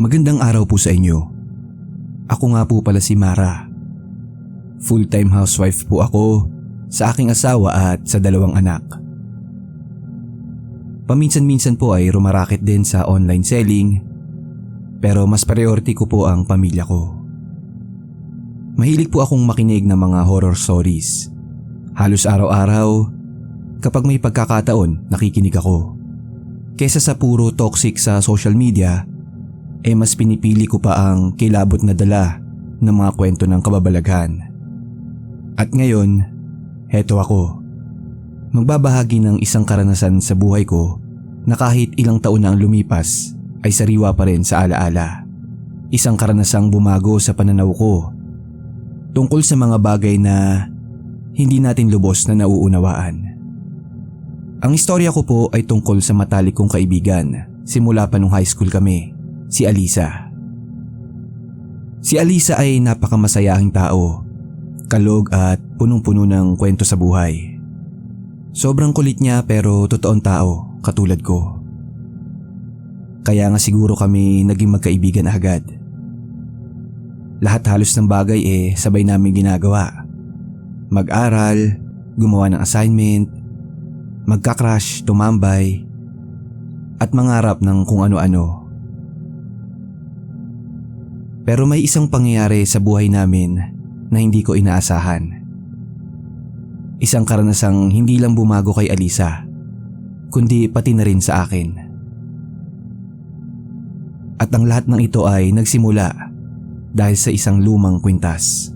Magandang araw po sa inyo. Ako nga po pala si Mara. Full-time housewife po ako sa aking asawa at sa 2 anak. Paminsan-minsan po ay rumaraket din sa online selling, pero mas priority ko po ang pamilya ko. Mahilig po akong makinig ng mga horror stories. Halos araw-araw, kapag may pagkakataon, nakikinig ako. Kesa sa puro toxic sa social media, mas pinipili ko pa ang kilabot na dala ng mga kwento ng kababalaghan. At ngayon, heto ako. Magbabahagi ng isang karanasan sa buhay ko na kahit ilang taon na ang lumipas ay sariwa pa rin sa alaala. Isang karanasang bumago sa pananaw ko tungkol sa mga bagay na hindi natin lubos na nauunawaan. Ang istorya ko po ay tungkol sa matalik kong kaibigan simula pa nung high school kami. Si Alisa. Si Alisa ay napakamasayahing tao, kalog at punong-puno ng kwento sa buhay. Sobrang kulit niya pero totoong tao, katulad ko. Kaya nga siguro kami naging magkaibigan agad. Lahat halos ng bagay sabay namin ginagawa. Mag-aral, gumawa ng assignment, magka-crush, tumambay, at mangarap ng kung ano-ano. Pero may isang pangyayari sa buhay namin na hindi ko inaasahan. Isang karanasang hindi lang bumago kay Alisa, kundi pati na rin sa akin. At ang lahat ng ito ay nagsimula dahil sa isang lumang kwintas.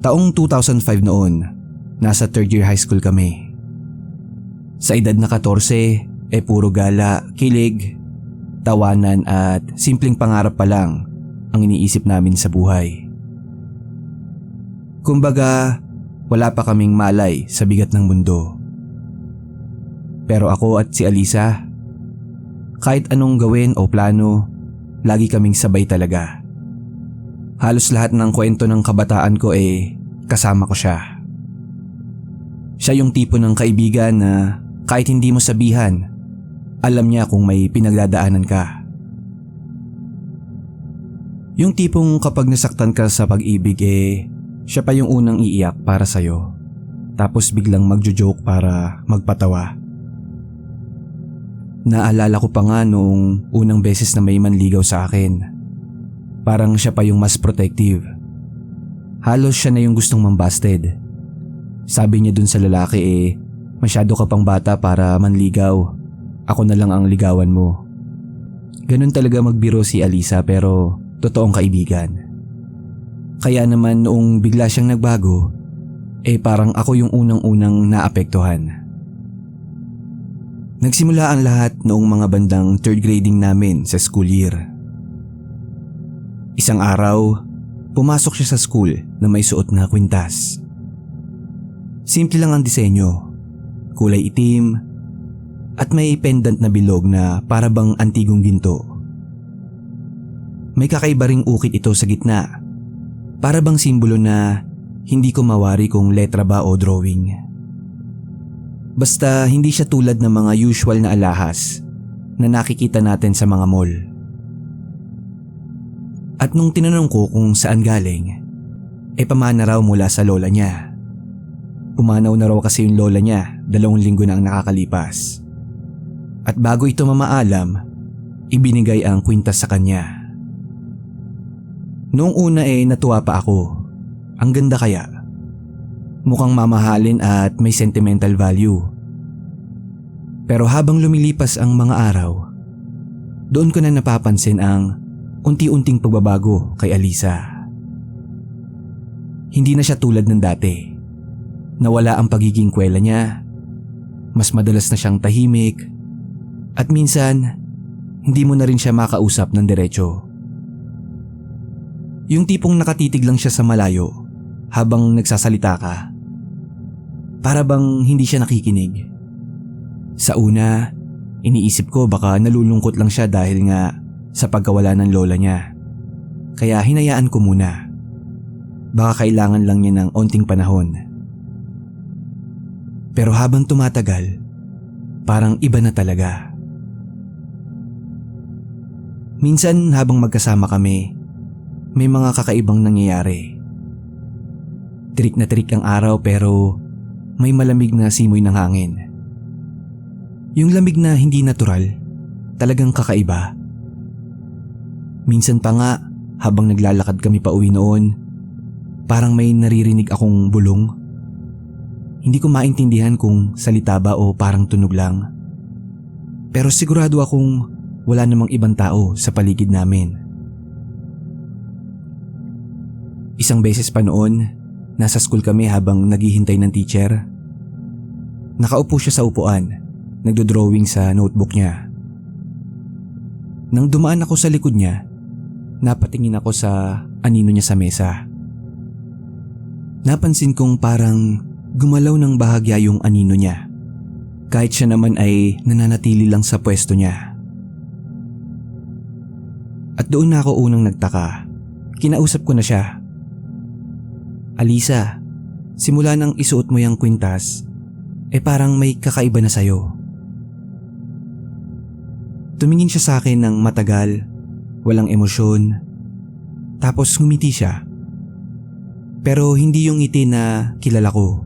Taong 2005 noon, nasa 3rd year high school kami. Sa edad na 14, puro gala, kilig, tawanan at simpleng pangarap pa lang ang iniisip namin sa buhay. Kumbaga, wala pa kaming malay sa bigat ng mundo. Pero ako at si Alisa, kahit anong gawin o plano, lagi kaming sabay talaga. Halos lahat ng kwento ng kabataan ko kasama ko siya. Siya yung tipo ng kaibigan na kahit hindi mo sabihan, alam niya kung may pinagdadaanan ka. Yung tipong kapag nasaktan ka sa pag-ibig siya pa yung unang iiyak para sa'yo. Tapos biglang magjo-joke para magpatawa. Naalala ko pa nga noong unang beses na may manligaw sa akin. Parang siya pa yung mas protective. Halos siya na yung gustong mambasted. Sabi niya dun sa lalaki masyado ka pang bata para manligaw. Ako na lang ang ligawan mo. Ganun talaga magbiro si Alisa pero totoong kaibigan. Kaya naman noong bigla siyang nagbago, parang ako yung unang-unang naapektuhan. Nagsimula ang lahat noong mga bandang 3rd grading namin sa school year. Isang araw, pumasok siya sa school na may suot na kwintas. Simple lang ang disenyo, kulay itim, at may pendant na bilog na para bang antigong ginto. May kakaiba ring ukit ito sa gitna, para bang simbolo na hindi ko mawari kung letra ba o drawing. Basta hindi siya tulad ng mga usual na alahas na nakikita natin sa mga mall. At nung tinanong ko kung saan galing, pamana raw mula sa lola niya. Pumanaw na raw kasi yung lola niya 2 linggo na ang nakakalipas. At bago ito mamaalam, ibinigay ang kwintas sa kanya. Noong una natuwa pa ako. Ang ganda kaya. Mukhang mamahalin at may sentimental value. Pero habang lumilipas ang mga araw, doon ko na napapansin ang unti-unting pagbabago kay Alisa. Hindi na siya tulad ng dati. Nawala ang pagiging kwela niya. Mas madalas na siyang tahimik. At minsan, hindi mo na rin siya makausap ng diretso. Yung tipong nakatitig lang siya sa malayo habang nagsasalita ka. Para bang hindi siya nakikinig. Sa una, iniisip ko baka nalulungkot lang siya dahil nga sa pagkawala ng lola niya. Kaya hinayaan ko muna. Baka kailangan lang niya ng onting panahon. Pero habang tumatagal, parang iba na talaga. Minsan habang magkasama kami, may mga kakaibang nangyayari. Tirik na tirik ang araw pero may malamig na simoy ng hangin. Yung lamig na hindi natural, talagang kakaiba. Minsan pa nga habang naglalakad kami pa uwi noon, parang may naririnig akong bulong. Hindi ko maintindihan kung salita ba o parang tunog lang. Pero sigurado akong wala namang ibang tao sa paligid namin. Isang beses pa noon, nasa school kami habang naghihintay ng teacher. Nakaupo siya sa upuan, nagdodrawing sa notebook niya. Nang dumaan ako sa likod niya, napatingin ako sa anino niya sa mesa. Napansin kong parang gumalaw ng bahagya yung anino niya, kahit siya naman ay nananatili lang sa pwesto niya. At doon na ako unang nagtaka. Kinausap ko na siya. Alisa, simula nang isuot mo yung kwintas, parang may kakaiba na sayo. Tumingin siya sa akin ng matagal, walang emosyon, tapos ngumiti siya. Pero hindi yung ngiti na kilala ko.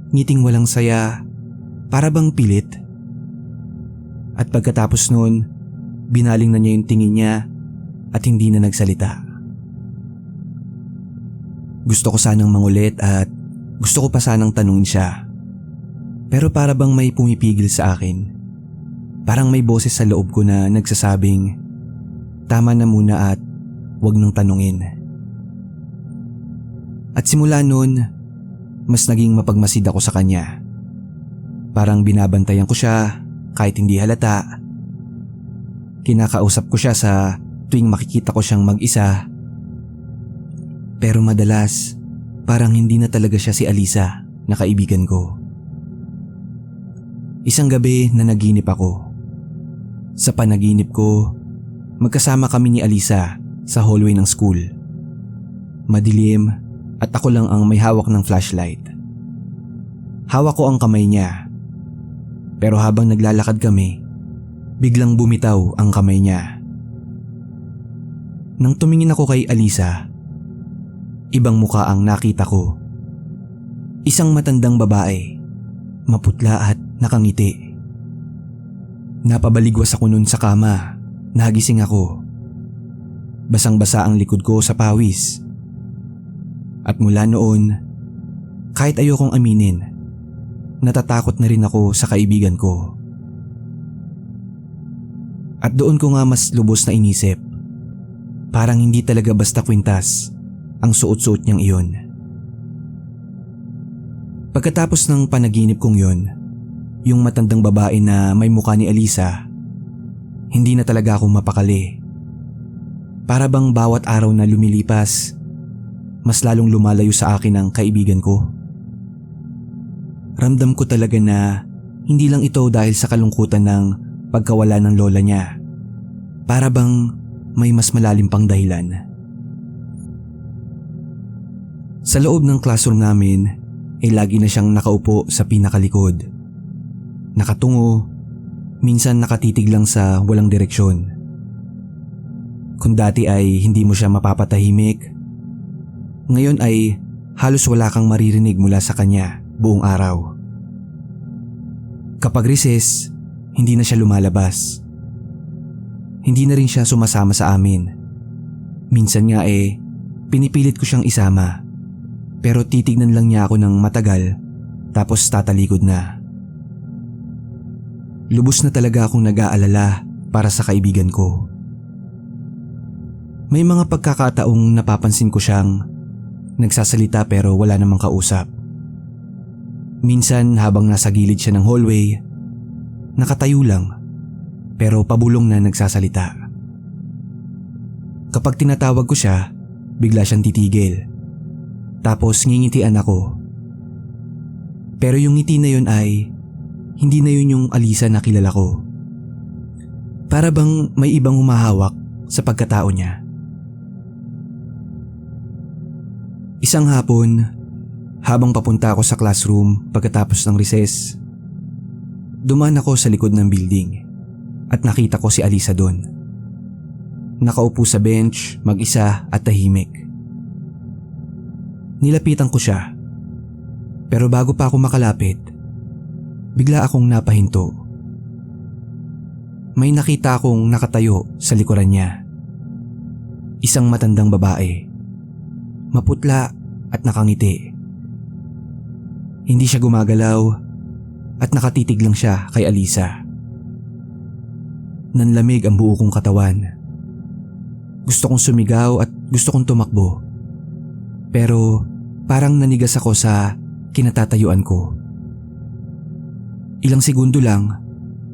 Ngiting walang saya, para bang pilit. At pagkatapos nun, binaling na niya yung tingin niya at hindi na nagsalita. Gusto ko sanang mangulit at gusto ko pa sanang tanungin siya. Pero para bang may pumipigil sa akin. Parang may boses sa loob ko na nagsasabing, tama na muna at wag nang tanungin. At simula noon, mas naging mapagmasid ako sa kanya. Parang binabantayan ko siya kahit hindi halata. Kinakausap ko siya sa tuwing makikita ko siyang mag-isa. Pero madalas, parang hindi na talaga siya si Alisa na kaibigan ko. Isang gabi na naginip ako. Sa panaginip ko, magkasama kami ni Alisa sa hallway ng school. Madilim at ako lang ang may hawak ng flashlight. Hawak ko ang kamay niya. Pero habang naglalakad kami, biglang bumitaw ang kamay niya. Nang tumingin ako kay Alisa, ibang muka ang nakita ko. Isang matandang babae, maputla at nakangiti. Napabaligwas ako nun sa kama, nagising ako. Basang-basa ang likod ko sa pawis. At mula noon, kahit ayokong aminin, natatakot na rin ako sa kaibigan ko. At doon ko nga mas lubos na inisip, parang hindi talaga basta kwintas ang suot-suot niyang iyon. Pagkatapos ng panaginip kong yon, yung matandang babae na may mukha ni Alisa, hindi na talaga ako mapakali. Para bang bawat araw na lumilipas, mas lalong lumalayo sa akin ang kaibigan ko. Ramdam ko talaga na hindi lang ito dahil sa kalungkutan ng pagkawala ng lola niya. Para bang may mas malalim pang dahilan. Sa loob ng classroom namin ay lagi na siyang nakaupo sa pinakalikod. Nakatungo, minsan nakatitig lang sa walang direksyon. Kung dati ay hindi mo siya mapapatahimik, ngayon ay halos wala kang maririnig mula sa kanya buong araw. Kapag recess, hindi na siya lumalabas. Hindi na rin siya sumasama sa amin. Minsan nga pinipilit ko siyang isama. Pero titignan lang niya ako ng matagal tapos tatalikod na. Lubos na talaga akong nag-aalala para sa kaibigan ko. May mga pagkakataong napapansin ko siyang nagsasalita pero wala namang kausap. Minsan habang nasa gilid siya ng hallway, nakatayo lang pero pabulong na nagsasalita. Kapag tinatawag ko siya, bigla siyang titigil. Tapos ngingitian ako. Pero yung ngiti na yun ay hindi na yun yung Alisa na kilala ko. Para bang may ibang humahawak sa pagkatao niya. Isang hapon, habang papunta ako sa classroom pagkatapos ng recess, Dumaan ako sa likod ng building at nakita ko si Alisa doon. Nakaupo sa bench, mag-isa at tahimik. Nilapitan ko siya. Pero bago pa ako makalapit, bigla akong napahinto. May nakita akong nakatayo sa likuran niya. Isang matandang babae. Maputla at nakangiti. Hindi siya gumagalaw at nakatitig lang siya kay Alisa. Nanlamig ang buo kong katawan. Gusto kong sumigaw at gusto kong tumakbo. Pero parang nanigas ako sa kinatatayuan ko. Ilang segundo lang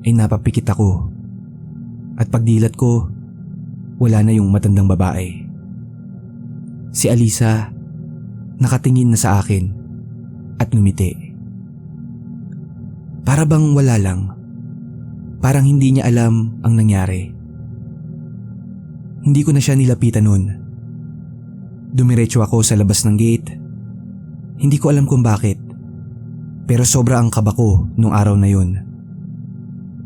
ay napapikit ako. At pagdilat ko, wala na yung matandang babae. Si Alisa nakatingin na sa akin at ngumiti. Para bang wala lang. Parang hindi niya alam ang nangyari. Hindi ko na siya nilapitan nun. Dumiretso ako sa labas ng gate. Hindi ko alam kung bakit. Pero sobra ang kaba ko nung araw na yun.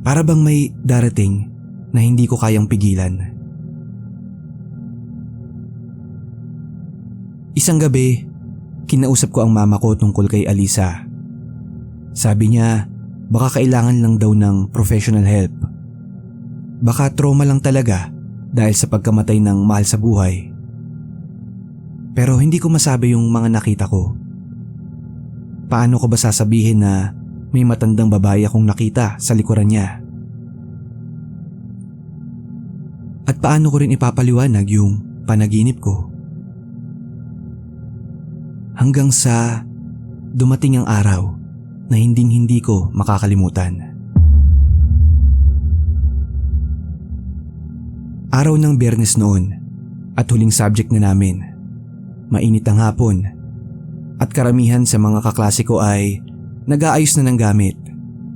Para bang may darating na hindi ko kayang pigilan. Isang gabi, kinausap ko ang mama ko tungkol kay Alisa. Sabi niya, baka kailangan lang daw ng professional help. Baka trauma lang talaga dahil sa pagkamatay ng mahal sa buhay. Pero hindi ko masabi yung mga nakita ko. Paano ko ba sasabihin na may matandang babae akong nakita sa likuran niya? At paano ko rin ipapaliwanag yung panaginip ko? Hanggang sa dumating ang araw na hinding-hindi ko makakalimutan. Araw ng Biyernes noon at huling subject na namin. Mainit ang hapon at karamihan sa mga kaklase ko ay nag-aayos na ng gamit,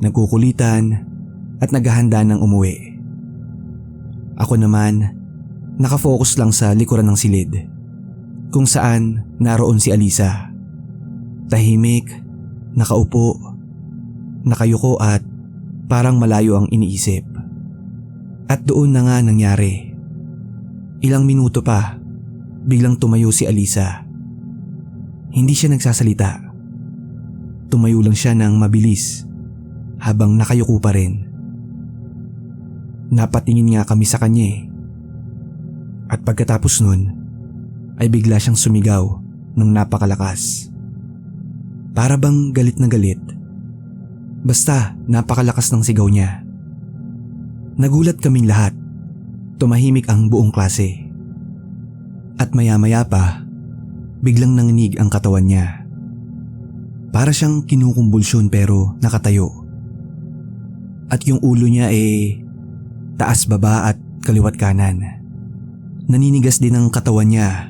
nagkukulitan at naghahanda ng umuwi. Ako naman, nakafocus lang sa likuran ng silid kung saan naroon si Alisa. Tahimik, nakaupo, nakayuko at parang malayo ang iniisip. At doon na nga nangyari. Ilang minuto pa, biglang tumayo si Alisa. Hindi siya nagsasalita. Tumayo lang siya ng mabilis habang nakayuko pa rin. Napatingin nga kami sa kanya eh. At pagkatapos nun, ay bigla siyang sumigaw ng napakalakas. Para bang galit na galit. Basta napakalakas ng sigaw niya. Nagulat kaming lahat. Tumahimik ang buong klase. At maya-maya pa, biglang nanginig ang katawan niya. Para siyang kinukumbulsyon pero nakatayo. At yung ulo niya taas baba at kaliwat kanan. Naninigas din ang katawan niya.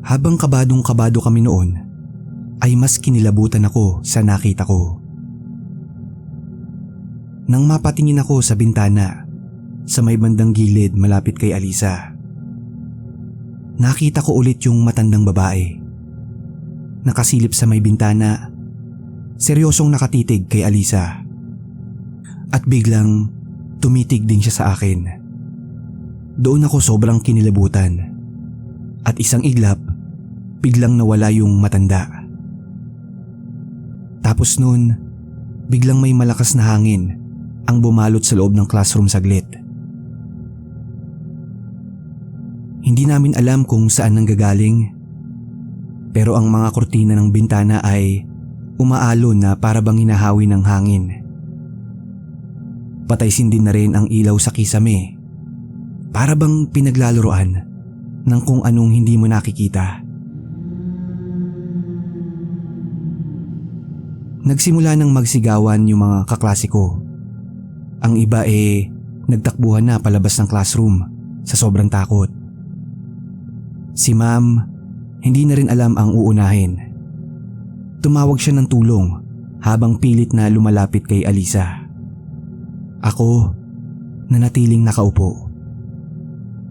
Habang kabadong-kabado kami noon, ay mas kinilabutan ako sa nakita ko. Nang mapatingin ako sa bintana, sa may bandang gilid malapit kay Alisa, nakita ko ulit yung matandang babae. Nakasilip sa may bintana, seryosong nakatitig kay Alisa. At biglang tumitig din siya sa akin. Doon ako sobrang kinilabutan. At isang iglap, biglang nawala yung matanda. Tapos nun, biglang may malakas na hangin ang bumalot sa loob ng classroom saglit. Hindi namin alam kung saan nanggagaling, pero ang mga kurtina ng bintana ay umaalon na para bang hinahawi ng hangin. Pataysin din na rin ang ilaw sa kisame, para bang pinaglalaroan ng kung anong hindi mo nakikita. Nagsimula nang magsigawan yung mga kaklase ko. Ang iba nagtakbuhan na palabas ng classroom sa sobrang takot. Si ma'am, hindi na rin alam ang uunahin. Tumawag siya ng tulong habang pilit na lumalapit kay Alisa. Ako, nanatiling nakaupo.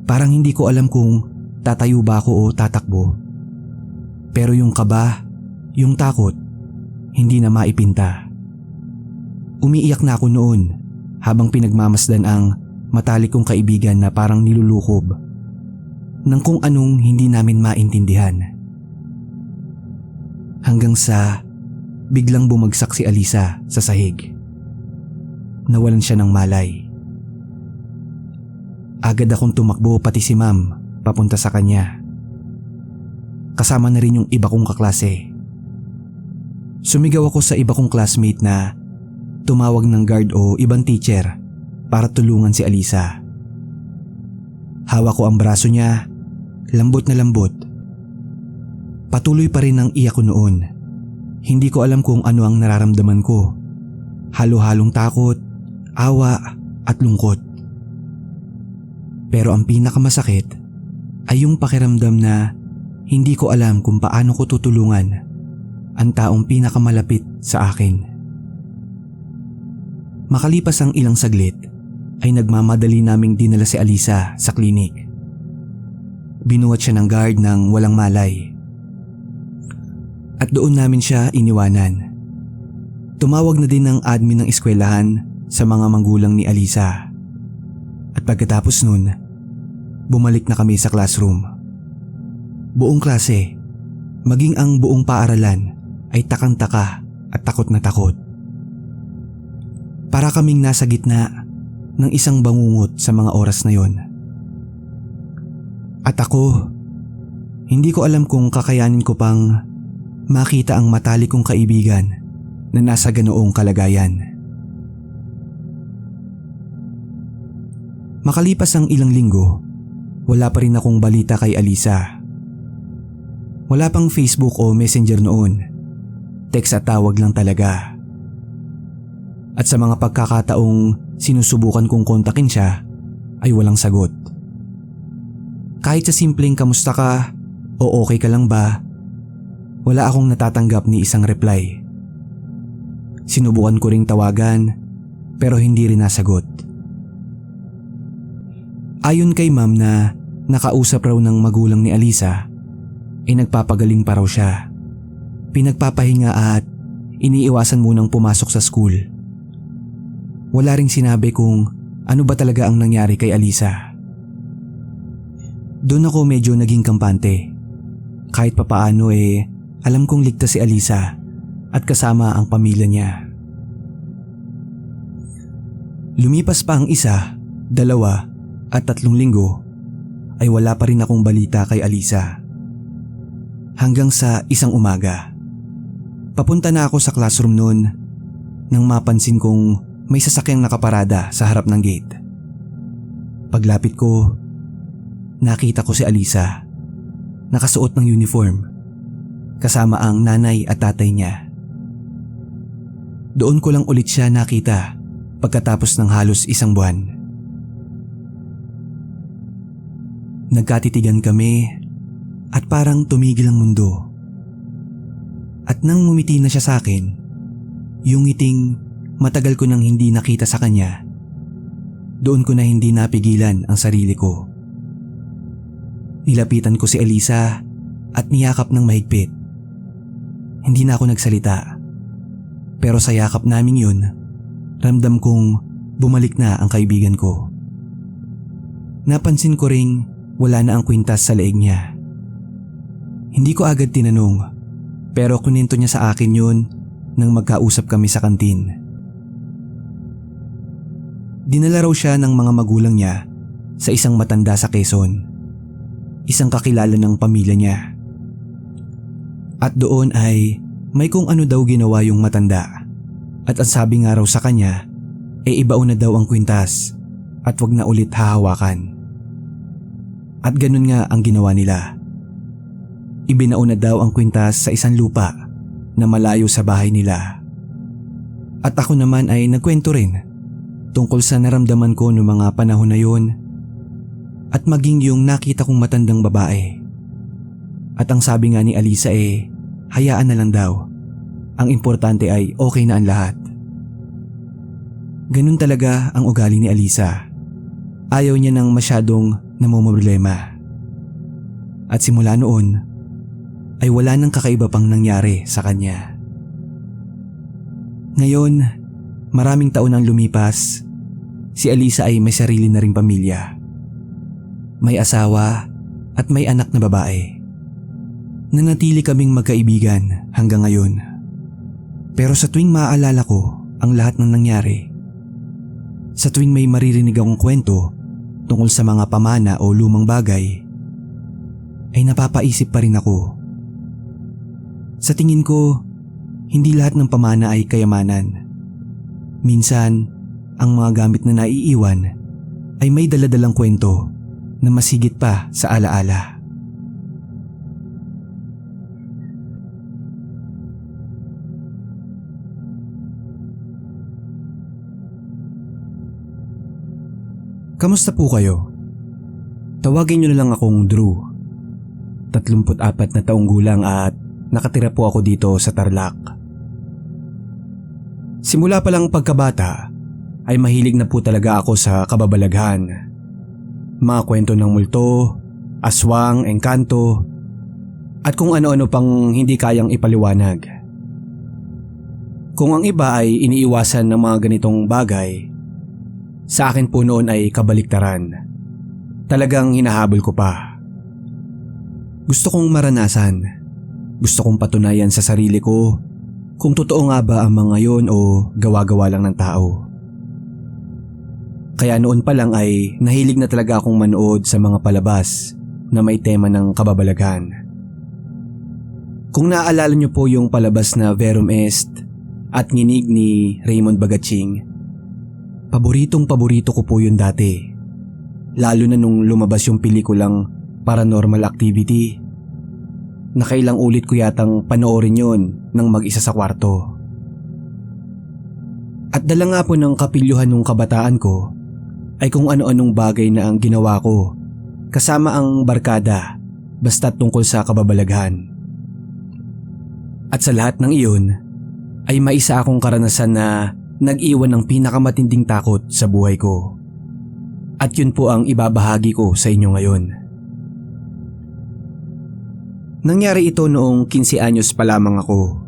Parang hindi ko alam kung tatayo ba ako o tatakbo. Pero yung kaba, yung takot, hindi na maipinta. Umiiyak na ako noon habang pinagmamasdan ang matalik kong kaibigan na parang nilulukob ng kung anong hindi namin maintindihan. Hanggang sa biglang bumagsak si Alisa sa sahig. Nawalan siya ng malay. Agad akong tumakbo pati si Ma'am papunta sa kanya. Kasama na rin yung iba kong kaklase. Sumigaw ako sa iba kong classmate na tumawag ng guard o ibang teacher para tulungan si Alisa. Hawak ko ang braso niya, lambot na lambot. Patuloy pa rin ang iyak ko noon. Hindi ko alam kung ano ang nararamdaman ko. Halo-halong takot, awa at lungkot. Pero ang pinakamasakit ay yung pakiramdam na hindi ko alam kung paano ko tutulungan ang taong pinakamalapit sa akin. Makalipas ang ilang saglit ay nagmamadali naming dinala si Alisa sa klinik. Binuhat siya ng guard ng walang malay. At doon namin siya iniwanan. Tumawag na din ng admin ng eskwelahan sa mga magulang ni Alisa. At pagkatapos nun, bumalik na kami sa classroom. Buong klase, maging ang buong paaralan ay takang-taka at takot na takot. Para kaming nasa gitna ng isang bangungot sa mga oras na yon. At ako, hindi ko alam kung kakayanin ko pang makita ang matalik kong kaibigan na nasa ganoong kalagayan. Makalipas ang ilang linggo, wala pa rin akong balita kay Alisa. Wala pang Facebook o Messenger noon. Text at tawag lang talaga. At sa mga pagkakataong sinusubukan kong kontakin siya, ay walang sagot. Kahit sa simpleng kamusta ka o okay ka lang ba, wala akong natatanggap ni isang reply. Sinubukan ko ring tawagan pero hindi rin nasagot. Ayon kay Ma'am na nakausap raw ng magulang ni Alisa, ay nagpapagaling pa raw siya. Pinagpapahinga at iniiwasan munang pumasok sa school. Wala ring sinabi kung ano ba talaga ang nangyari kay Alisa. Doon ako medyo naging kampante. Kahit papaano alam kong ligtas si Alisa at kasama ang pamilya niya. Lumipas pa ang 1, 2 at 3 linggo ay wala pa rin akong balita kay Alisa. Hanggang sa isang umaga, papunta na ako sa classroom noon nang mapansin kong may sasakyang nakaparada sa harap ng gate. Paglapit ko, nakita ko si Alisa, nakasuot ng uniform, kasama ang nanay at tatay niya. Doon ko lang ulit siya nakita pagkatapos ng halos 1 buwan. Nagkatitigan kami at parang tumigil ang mundo. At nang ngumiti na siya sa akin, yung ngiting matagal ko nang hindi nakita sa kanya, doon ko na hindi napigilan ang sarili ko. Nilapitan ko si Alisa at niyakap ng mahigpit. Hindi na ako nagsalita, pero sa yakap naming yun, ramdam kong bumalik na ang kaibigan ko. Napansin ko ring wala na ang kwintas sa leeg niya. Hindi ko agad tinanong, pero kunento niya sa akin yun nang magkausap kami sa kantin. Dinala raw siya ng mga magulang niya sa isang matanda sa Quezon, isang kakilala ng pamilya niya. At doon ay may kung ano daw ginawa yung matanda, at ang sabi nga raw sa kanya ibaon na daw ang kwintas at wag na ulit hahawakan. At ganun nga ang ginawa nila. Ibinaon na daw ang kwintas sa isang lupa na malayo sa bahay nila. At ako naman ay nagkwento rin tungkol sa naramdaman ko noong mga panahon na yun at maging yung nakita kong matandang babae. At ang sabi nga ni Alisa hayaan na lang daw. Ang importante ay okay na ang lahat. Ganun talaga ang ugali ni Alisa. Ayaw niya ng masyadong namumroblema. At simula noon ay wala nang kakaiba pang nangyari sa kanya. Ngayon, Maraming taon ang lumipas, si Alisa ay may sarili na ring pamilya. May asawa at may anak na babae. Nanatili kaming magkaibigan hanggang ngayon. Pero sa tuwing maaalala ko ang lahat ng nangyari, sa tuwing may maririnig akong kwento tungkol sa mga pamana o lumang bagay, ay napapaisip pa rin ako. Sa tingin ko, hindi lahat ng pamana ay kayamanan. Minsan, ang mga gamit na naiiwan ay may daladalang kwento na masigit pa sa alaala. Kamusta po kayo? Tawagin niyo na lang akong Drew. 34 na taong gulang at nakatira po ako dito sa Tarlac. Simula pa lang pagkabata ay mahilig na po talaga ako sa kababalaghan. Mga kwento ng multo, aswang, engkanto, at kung ano-ano pang hindi kayang ipaliwanag. Kung ang iba ay iniiwasan ng mga ganitong bagay, sa akin po noon ay kabaliktaran. Talagang hinahabol ko pa. Gusto kong maranasan. Gusto kong patunayan sa sarili ko kung totoo nga ba ang mga yon o gawa-gawa lang ng tao. Kaya noon pa lang ay nahilig na talaga akong manood sa mga palabas na may tema ng kababalaghan. Kung naaalala niyo po yung palabas na Verum Est at Nginig ni Raymond Bagatsing, paborito ko po yun dati. Lalo na nung lumabas yung pelikulang Paranormal Activity. Nakailang ulit ko yatang panoorin yun nang mag-isa sa kwarto. At dala nga po ng kapilyuhan nung kabataan ko ay kung ano-anong bagay na ang ginawa ko kasama ang barkada basta tungkol sa kababalaghan. At sa lahat ng iyon ay may isa akong karanasan na nag-iwan ng pinakamatinding takot sa buhay ko. At yun po ang ibabahagi ko sa inyo ngayon. Nangyari ito noong 15 anyos pa lamang ako.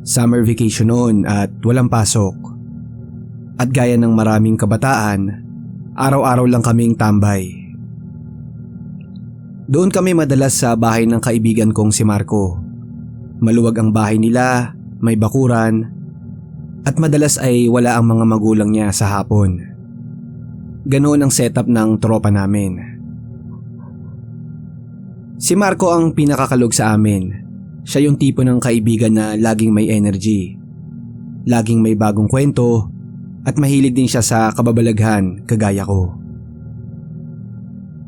Summer vacation noon at walang pasok. At gaya ng maraming kabataan, araw-araw lang kaming tambay. Doon kami madalas sa bahay ng kaibigan kong si Marco. Maluwag ang bahay nila, may bakuran, at madalas ay wala ang mga magulang niya sa hapon. Ganoon ang setup ng tropa namin. Si Marco ang pinakakalog sa amin. Siya yung tipo ng kaibigan na laging may energy, laging may bagong kwento, at mahilig din siya sa kababalaghan kagaya ko.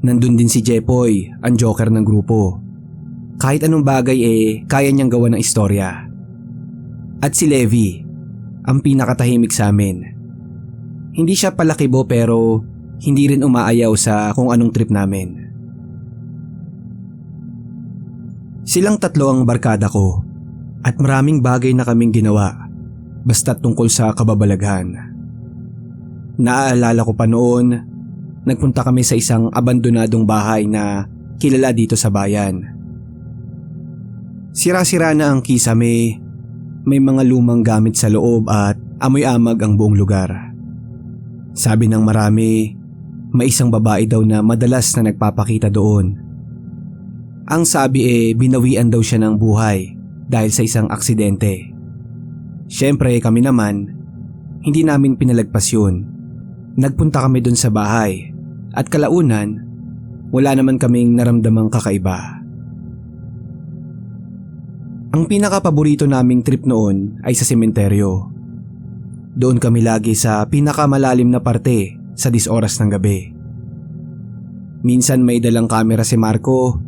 Nandun din si Jepoy, ang joker ng grupo. Kahit anong bagay kaya niyang gawa ng istorya. At si Levi, ang pinakatahimik sa amin. Hindi siya palakibo pero hindi rin umaayaw sa kung anong trip namin. Silang tatlo ang barkada ko at maraming bagay na kaming ginawa basta tungkol sa kababalaghan. Naaalala ko pa noon, nagpunta kami sa isang abandonadong bahay na kilala dito sa bayan. Sira-sira na ang kisame, may mga lumang gamit sa loob at amoy-amag ang buong lugar. Sabi ng marami, may isang babae daw na madalas na nagpapakita doon. Ang sabi binawian daw siya ng buhay dahil sa isang aksidente. Siyempre kami naman, hindi namin pinalagpas yun. Nagpunta kami doon sa bahay at kalaunan, wala naman kaming naramdamang kakaiba. Ang pinakapaborito naming trip noon ay sa sementeryo. Doon kami lagi sa pinakamalalim na parte sa 10 oras ng gabi. Minsan may dalang camera si Marco.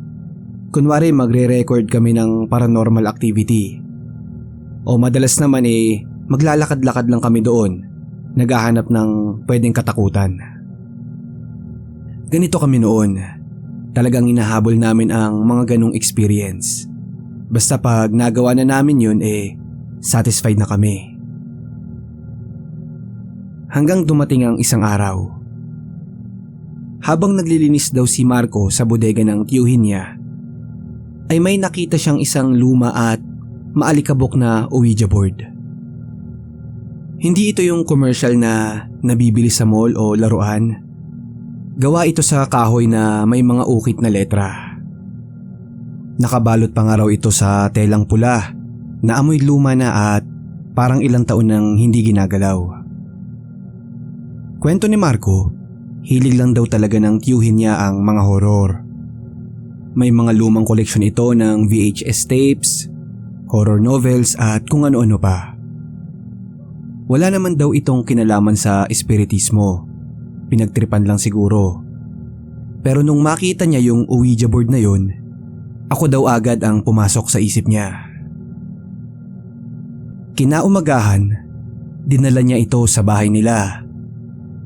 Kunwari magre-record kami ng paranormal activity. O madalas naman maglalakad-lakad lang kami doon, naghahanap ng pwedeng katakutan. Ganito kami noon. Talagang inahabol namin ang mga ganong experience. Basta pag nagawa na namin yun satisfied na kami. Hanggang dumating ang isang araw. Habang naglilinis daw si Marco sa bodega ng tiyuhin niya, ay may nakita siyang isang luma at maalikabok na Ouija board. Hindi ito yung commercial na nabibili sa mall o laruan. Gawa ito sa kahoy na may mga ukit na letra. Nakabalot pa nga raw ito sa telang pula na amoy luma na at parang ilang taon nang hindi ginagalaw. Kwento ni Marco, hilig lang daw talaga ng tiyuhin niya ang mga horror. May mga lumang koleksyon ito ng VHS tapes, horror novels at kung ano-ano pa. Wala naman daw itong kinalaman sa espiritismo. Pinagtripan lang siguro. Pero nung makita niya yung Ouija board na yun, ako daw agad ang pumasok sa isip niya. Kinaumagahan, dinala niya ito sa bahay nila.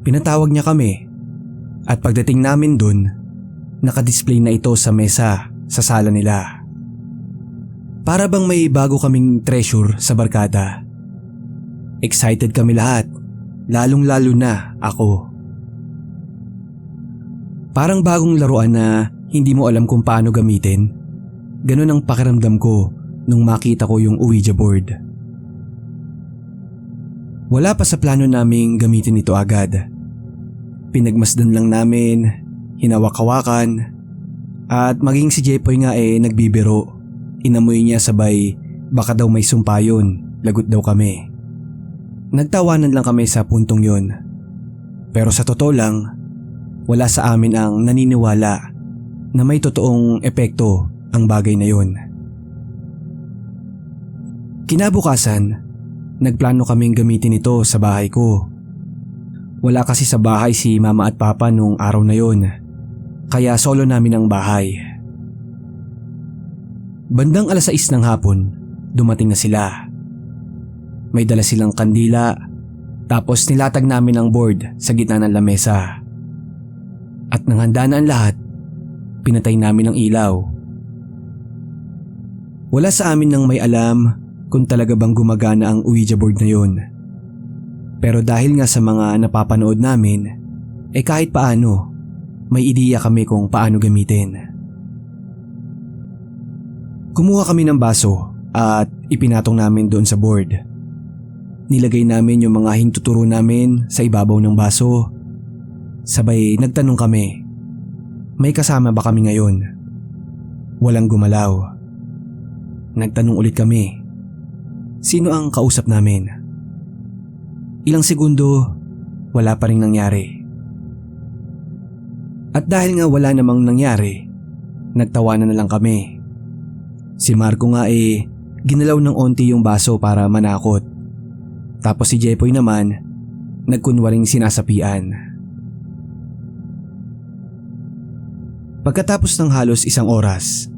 Pinatawag niya kami at pagdating namin dun, nakadisplay na ito sa mesa sa sala nila. Para bang may bago kaming treasure sa barkada. Excited kami lahat, lalong-lalo na ako. Parang bagong laruan na hindi mo alam kung paano gamitin. Ganun ang pakiramdam ko nung makita ko yung Ouija board. Wala pa sa plano naming gamitin ito agad. Pinagmasdan lang namin, hinawak-hawakan, at maging si Jepoy nga nagbibiro. Inamoy niya sabay baka daw may sumpa yun, lagot daw kami. Nagtawanan lang kami sa puntong yun. Pero sa totoo lang, wala sa amin ang naniniwala na may totoong epekto ang bagay na yun. Kinabukasan, nagplano kaming gamitin ito sa bahay ko. Wala kasi sa bahay si mama at papa nung araw na yun, kaya solo namin ang bahay. Bandang 6:00 ng hapon, dumating na sila. May dala silang kandila, tapos nilatag namin ang board sa gitna ng lamesa. At nang handa na ang lahat, pinatay namin ang ilaw. Wala sa amin nang may alam kung talaga bang gumagana ang Ouija board na yun. Pero dahil nga sa mga napapanood namin, kahit paano, may ideya kami kung paano gamitin. Kumuha kami ng baso at ipinatong namin doon sa board. Nilagay namin yung mga hintuturo namin sa ibabaw ng baso. Sabay nagtanong kami, may kasama ba kami ngayon? Walang gumalaw. Nagtanong ulit kami, sino ang kausap namin? Ilang segundo, wala pa rin nangyari. At dahil nga wala namang nangyari, nagtawanan na lang kami. Si Marco nga ginalaw ng onti yung baso para manakot. Tapos si Jepoy naman, nagkunwaring sinasapian. Pagkatapos ng halos 1 oras,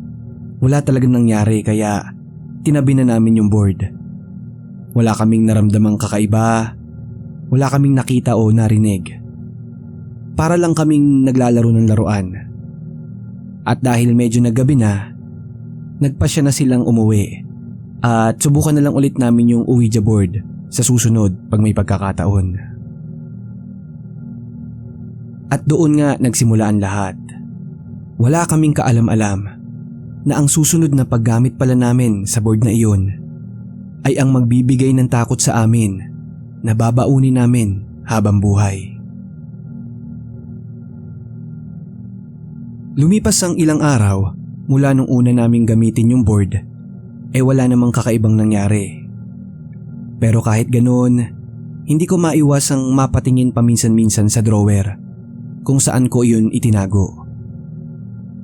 wala talagang nangyari kaya tinabi na namin yung board. Wala kaming naramdamang kakaiba, wala kaming nakita o narinig. Para lang kaming naglalaro ng laruan. At dahil medyo naggabi na, nagpasya na silang umuwi at subukan na lang ulit namin yung Ouija board sa susunod pag may pagkakataon. At doon nga nagsimula ang lahat. Wala kaming kaalam-alam na ang susunod na paggamit pala namin sa board na iyon ay ang magbibigay ng takot sa amin na babaunin namin habang buhay. Lumipas ang ilang araw mula nung una naming gamitin yung board, wala namang kakaibang nangyari. Pero kahit ganoon, hindi ko maiwasang mapatingin paminsan-minsan sa drawer kung saan ko yun itinago.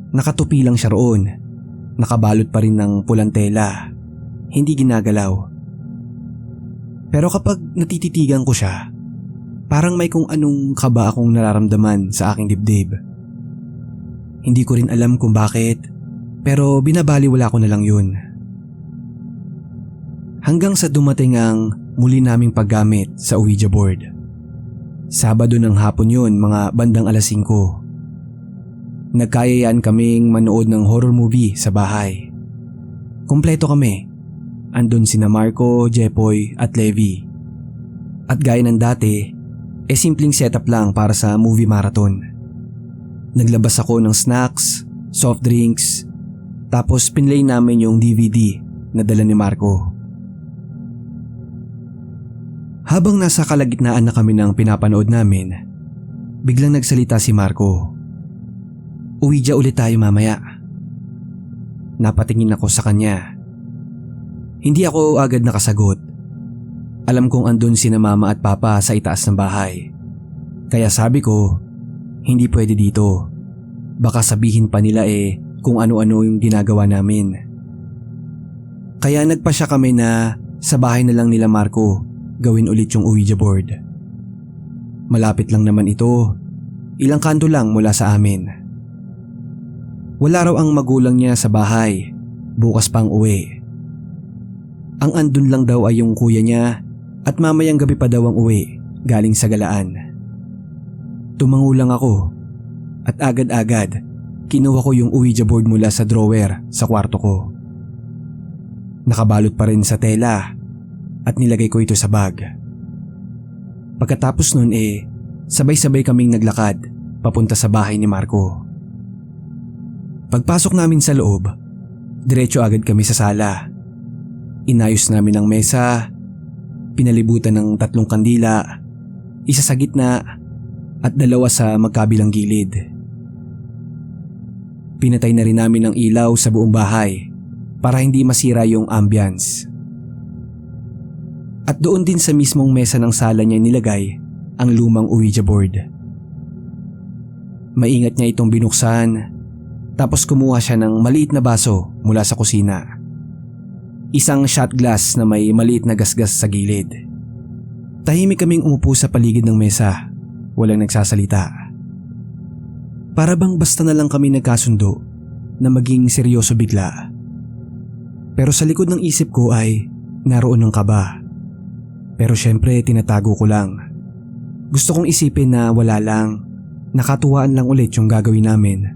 Nakatupi lang siya roon, nakabalot pa rin ng pulang tela, hindi ginagalaw. Pero kapag natititigan ko siya, parang may kung anong kaba akong nararamdaman sa aking dibdib. Hindi ko rin alam kung bakit, pero binabaliwala ko na lang yun. Hanggang sa dumating ang muli naming paggamit sa Ouija board. Sabado ng hapon yun, mga bandang 5:00. Nagkayayaan kaming manood ng horror movie sa bahay. Kumpleto kami. Andun sina Marco, Jepoy at Levi. At gaya ng dati, simpleng setup lang para sa movie marathon. Naglabas ako ng snacks, soft drinks, tapos pinlay namin yung DVD na dala ni Marco. Habang nasa kalagitnaan na kami ng pinapanood namin, biglang nagsalita si Marco. "Uwi ulit tayo mamaya." Napatingin ako sa kanya. Hindi ako agad nakasagot. Alam kong andun sina mama at papa sa itaas ng bahay. Kaya sabi ko, hindi pwede dito. Baka sabihin pa nila kung ano-ano yung ginagawa namin. Kaya nagpasya kami na sa bahay na lang nila Marco gawin ulit yung Ouija board. Malapit lang naman ito, ilang kanto lang mula sa amin. Wala raw ang magulang niya sa bahay, bukas pang uwi. Ang andun lang daw ay yung kuya niya at mamayang gabi pa daw ang uwi galing sa galaan. Tumango lang ako at agad-agad kinuha ko yung Ouija board mula sa drawer sa kwarto ko. Nakabalot pa rin sa tela at nilagay ko ito sa bag. Pagkatapos nun sabay-sabay kaming naglakad papunta sa bahay ni Marco. Pagpasok namin sa loob, diretso agad kami sa sala. Inayos namin ang mesa, pinalibutan ng 3 kandila, isa sa gitna at 2 sa magkabilang gilid. Pinatay na rin namin ang ilaw sa buong bahay para hindi masira yung ambience. At doon din sa mismong mesa ng sala niya nilagay ang lumang Ouija board. Maingat niya itong binuksan, tapos kumuha siya ng maliit na baso mula sa kusina. Isang shot glass na may maliit na gasgas sa gilid. Tahimik kaming umupo sa paligid ng mesa, walang nagsasalita. Para bang basta na lang kami nagkasundo na maging seryoso bigla. Pero sa likod ng isip ko ay naroon ang kaba. Pero syempre tinatago ko lang. Gusto kong isipin na wala lang, nakatuwaan lang ulit yung gagawin namin.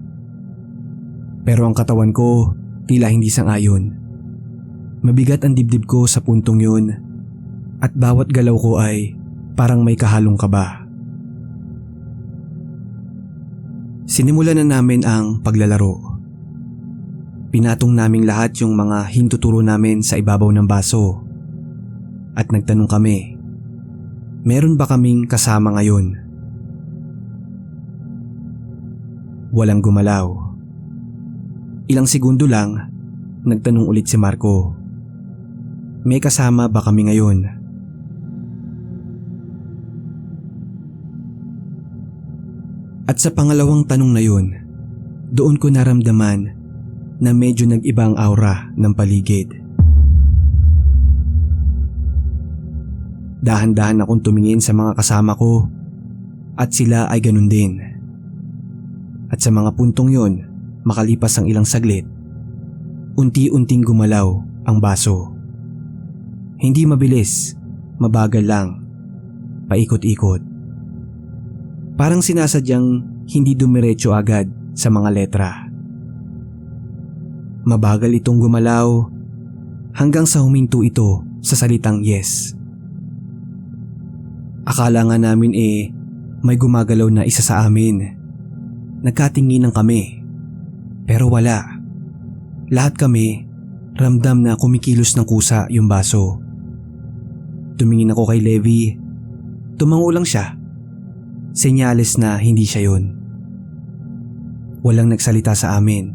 Pero ang katawan ko tila hindi sang-ayon. Mabigat ang dibdib ko sa puntong yun at bawat galaw ko ay parang may kahalong kaba. Sinimulan na namin ang paglalaro. Pinatong naming lahat yung mga hintuturo namin sa ibabaw ng baso. At nagtanong kami, meron ba kaming kasama ngayon? Walang gumalaw. Ilang segundo lang, nagtanong ulit si Marco, may kasama ba kami ngayon? At sa pangalawang tanong na yun, doon ko naramdaman na medyo nag-iba ang aura ng paligid. Dahan-dahan akong tumingin sa mga kasama ko at sila ay ganun din. At sa mga puntong yon, makalipas ang ilang saglit, unti-unting gumalaw ang baso. Hindi mabilis, mabagal lang, paikot-ikot. Parang sinasadyang hindi dumiretso agad sa mga letra. Mabagal itong gumalaw hanggang sa huminto ito sa salitang yes. Akala nga namin may gumagalaw na isa sa amin. Nagkatinginan kami. Pero wala. Lahat kami ramdam na kumikilos ng kusa yung baso. Tumingin ako kay Levi. Tumango lang siya. Senyales na hindi siya yun. Walang nagsalita sa amin.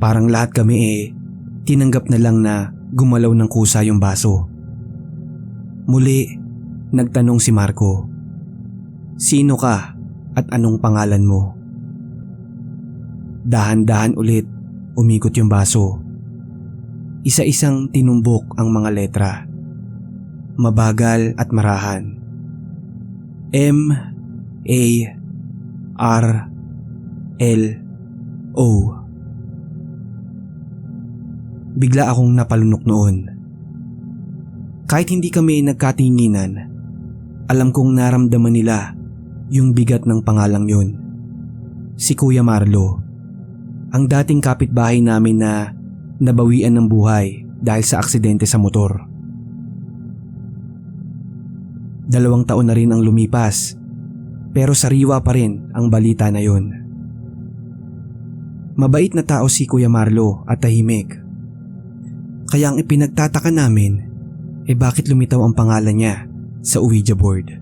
Parang lahat kami tinanggap na lang na gumalaw ng kusa yung baso. Muli, nagtanong si Marco, "Sino ka at anong pangalan mo?" Dahan-dahan ulit umikot yung baso. Isa-isang tinumbok ang mga letra. Mabagal at marahan. M-A-R-L-O. Bigla akong napalunok noon. Kahit hindi kami nagkatinginan, alam kong naramdaman nila yung bigat ng pangalang yun. Si Kuya Marlo, ang dating kapitbahay namin na nabawian ng buhay dahil sa aksidente sa motor. 2 taon na rin ang lumipas, pero sariwa pa rin ang balita na yun. Mabait na tao si Kuya Marlo at tahimik. Kaya ang ipinagtataka namin, bakit lumitaw ang pangalan niya sa Ouija board?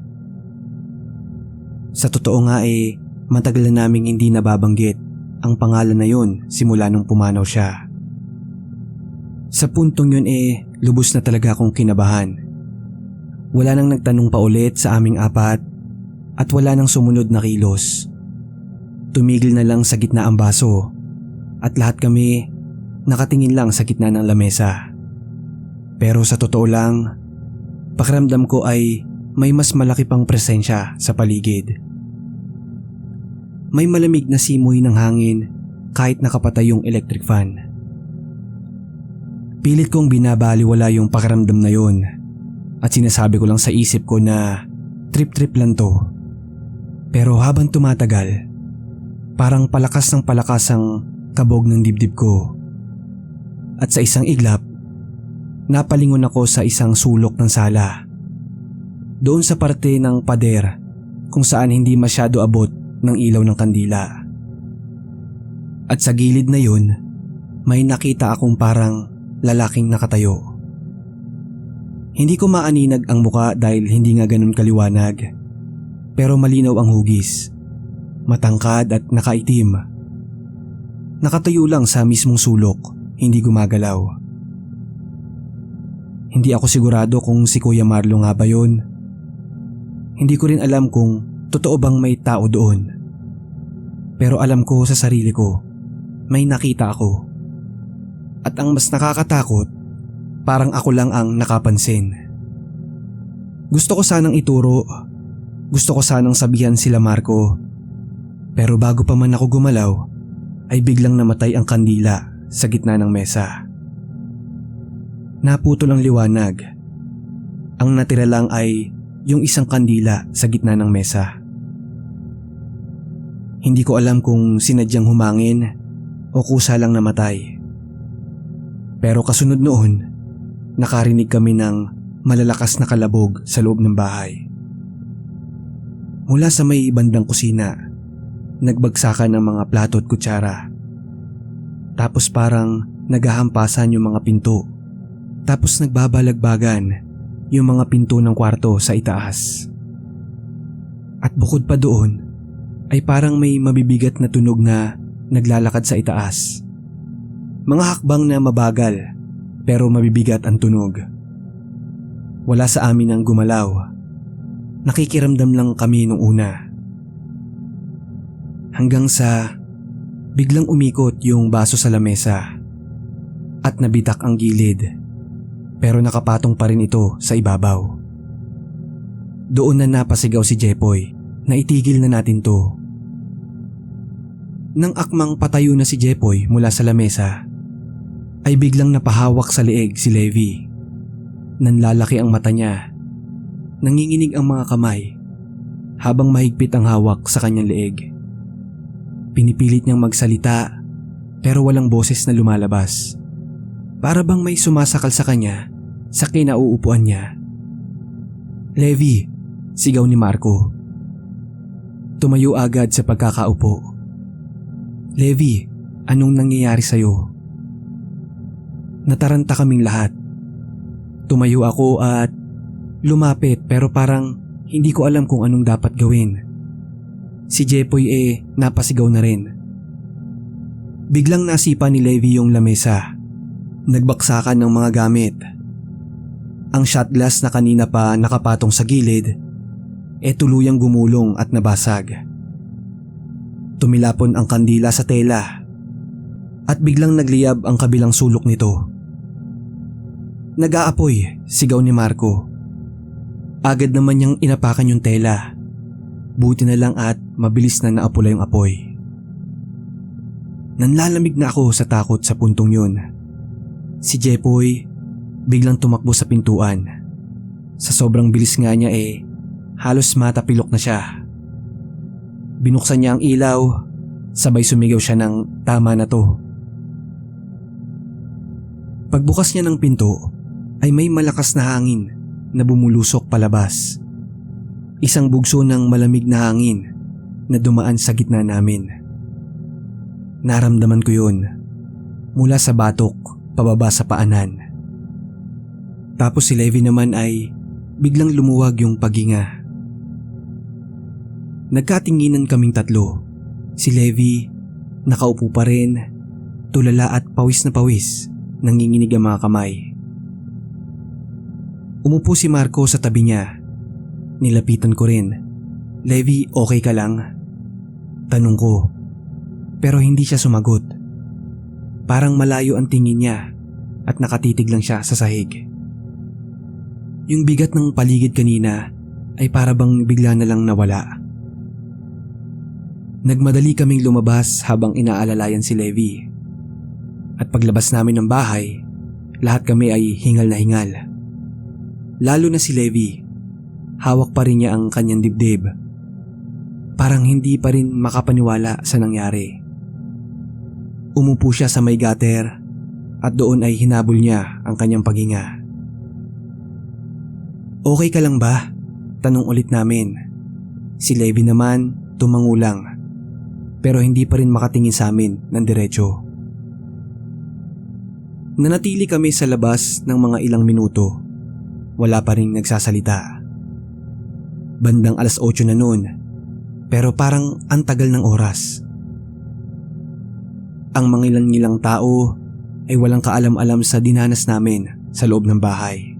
Sa totoo nga matagal na naming hindi nababanggit ang pangalan na yun simula nung pumanaw siya. Sa puntong yun lubos na talaga akong kinabahan. Wala nang nagtanong pa ulit sa aming apat at wala nang sumunod na kilos. Tumigil na lang sa gitna ang baso at lahat kami nakatingin lang sa gitna ng lamesa. Pero sa totoo lang, pakiramdam ko ay may mas malaki pang presensya sa paligid. May malamig na simoy ng hangin kahit nakapatay yung electric fan. Pilit kong binabaliwala yung pakiramdam na yun at sinasabi ko lang sa isip ko na trip-trip lang to. Pero habang tumatagal, parang palakas ng palakas ang kabog ng dibdib ko. At sa isang iglap, napalingon ako sa isang sulok ng sala. Doon sa parte ng pader kung saan hindi masyado abot ng ilaw ng kandila. At sa gilid na yun, may nakita akong parang lalaking nakatayo. Hindi ko maaninag ang muka dahil hindi nga ganun kaliwanag. Pero malinaw ang hugis. Matangkad at nakaitim. Nakatayo lang sa mismong sulok, hindi gumagalaw. Hindi ako sigurado kung si Kuya Marlo nga ba yun. Hindi ko rin alam kung totoo bang may tao doon. Pero alam ko sa sarili ko, may nakita ako. At ang mas nakakatakot, parang ako lang ang nakapansin. Gusto ko sanang ituro, gusto ko sanang sabihan sila Marco. Pero bago pa man ako gumalaw, ay biglang namatay ang kandila sa gitna ng mesa. Naputol ang liwanag. Ang natira lang ay yung isang kandila sa gitna ng mesa. Hindi ko alam kung sinadyang humangin o kusa lang namatay. Pero kasunod noon, nakarinig kami ng malalakas na kalabog sa loob ng bahay. Mula sa may bandang kusina, nagbagsakan ng mga plato at kutsara. Tapos parang naghahampasan yung mga pinto. Tapos nagbabalagbagan yung mga pinto ng kwarto sa itaas. At bukod pa doon, ay parang may mabibigat na tunog na naglalakad sa itaas. Mga hakbang na mabagal pero mabibigat ang tunog. Wala sa amin ang gumalaw. Nakikiramdam lang kami nung una. Hanggang sa biglang umikot yung baso sa lamesa at nabitak ang gilid, pero nakapatong pa rin ito sa ibabaw. Doon na napasigaw si Jepoy na itigil na natin to. Nang akmang patayo na si Jepoy mula sa lamesa, ay biglang napahawak sa leeg si Levi. Nanlalaki ang mata niya. Nanginginig ang mga kamay habang mahigpit ang hawak sa kanyang leeg. Pinipilit niyang magsalita pero walang boses na lumalabas. Para bang may sumasakal sa kanya sa kinauupuan niya. "Levi!" sigaw ni Marco. Tumayo agad sa pagkakaupo. "Levi, anong nangyayari sa'yo?" Nataranta kaming lahat. Tumayo ako at lumapit pero parang hindi ko alam kung anong dapat gawin. Si Jepoy napasigaw na rin. Biglang nasipa ni Levi yung lamesa. Nagbaksakan ng mga gamit. Ang shot glass na kanina pa nakapatong sa gilid tuluyang gumulong at nabasag. Tumilapon ang kandila sa tela at biglang nagliyab ang kabilang sulok nito. "Nag-aapoy!" sigaw ni Marco. Agad naman niyang inapakan yung tela. Buti na lang at mabilis na naapula yung apoy. Nanlalamig na ako sa takot sa puntong yun. Si Jepoy biglang tumakbo sa pintuan. Sa sobrang bilis nga niya halos matapilok na siya. Binuksan niya ang ilaw, sabay sumigaw siya ng tama na to. Pagbukas niya ng pinto ay may malakas na hangin na bumulusok palabas. Isang bugso ng malamig na hangin na dumaan sa gitna namin. Naramdaman ko yun mula sa batok pababa sa paanan. Tapos si Levi naman ay biglang lumuwag yung paghinga. Nagkatinginan kaming tatlo. Si Levi, nakaupo pa rin, tulala at pawis na pawis, nanginginig ang mga kamay. Umupo si Marco sa tabi niya. Nilapitan ko rin. Levi, okay ka lang? Tanong ko. Pero hindi siya sumagot. Parang malayo ang tingin niya at nakatitig lang siya sa sahig. Yung bigat ng paligid kanina ay para bang bigla na lang nawala. Nagmadali kaming lumabas habang inaalalayan si Levi. At paglabas namin ng bahay, lahat kami ay hingal na hingal. Lalo na si Levi, hawak pa rin niya ang kanyang dibdib. Parang hindi pa rin makapaniwala sa nangyari. Umupo siya sa may gutter at doon ay hinabol niya ang kanyang paghinga. Okay ka lang ba? Tanong ulit namin. Si Levi naman tumangulang pero hindi pa rin makatingin sa amin ng diretso. Nanatili kami sa labas ng mga ilang minuto. Wala pa rin nagsasalita. Bandang 8:00 na noon, pero parang ang tagal ng oras. Ang mga ilang tao ay walang kaalam-alam sa dinanas namin sa loob ng bahay.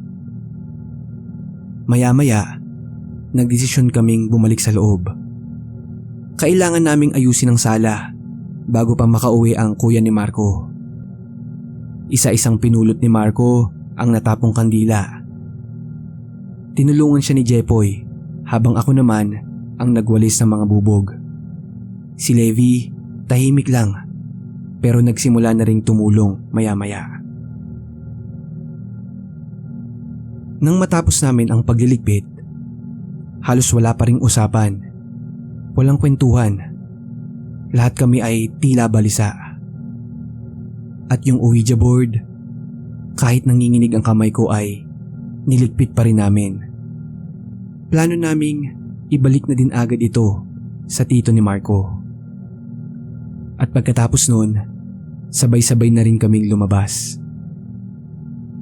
Maya-maya, nagdesisyon kaming bumalik sa loob. Kailangan naming ayusin ang sala bago pa makauwi ang kuya ni Marco. Isa-isang pinulot ni Marco ang natapong kandila. Tinulungan siya ni Jepoy habang ako naman ang nagwalis ng mga bubog. Si Levi tahimik lang pero nagsimula na ring tumulong maya-maya. Nang matapos namin ang pagliligpit, halos wala pa ring usapan. Walang kwentuhan. Lahat kami ay tila balisa. At yung Ouija board, kahit nanginginig ang kamay ko ay niligpit pa rin namin. Plano naming ibalik na din agad ito sa tito ni Marco. At pagkatapos nun, sabay-sabay na rin kaming lumabas.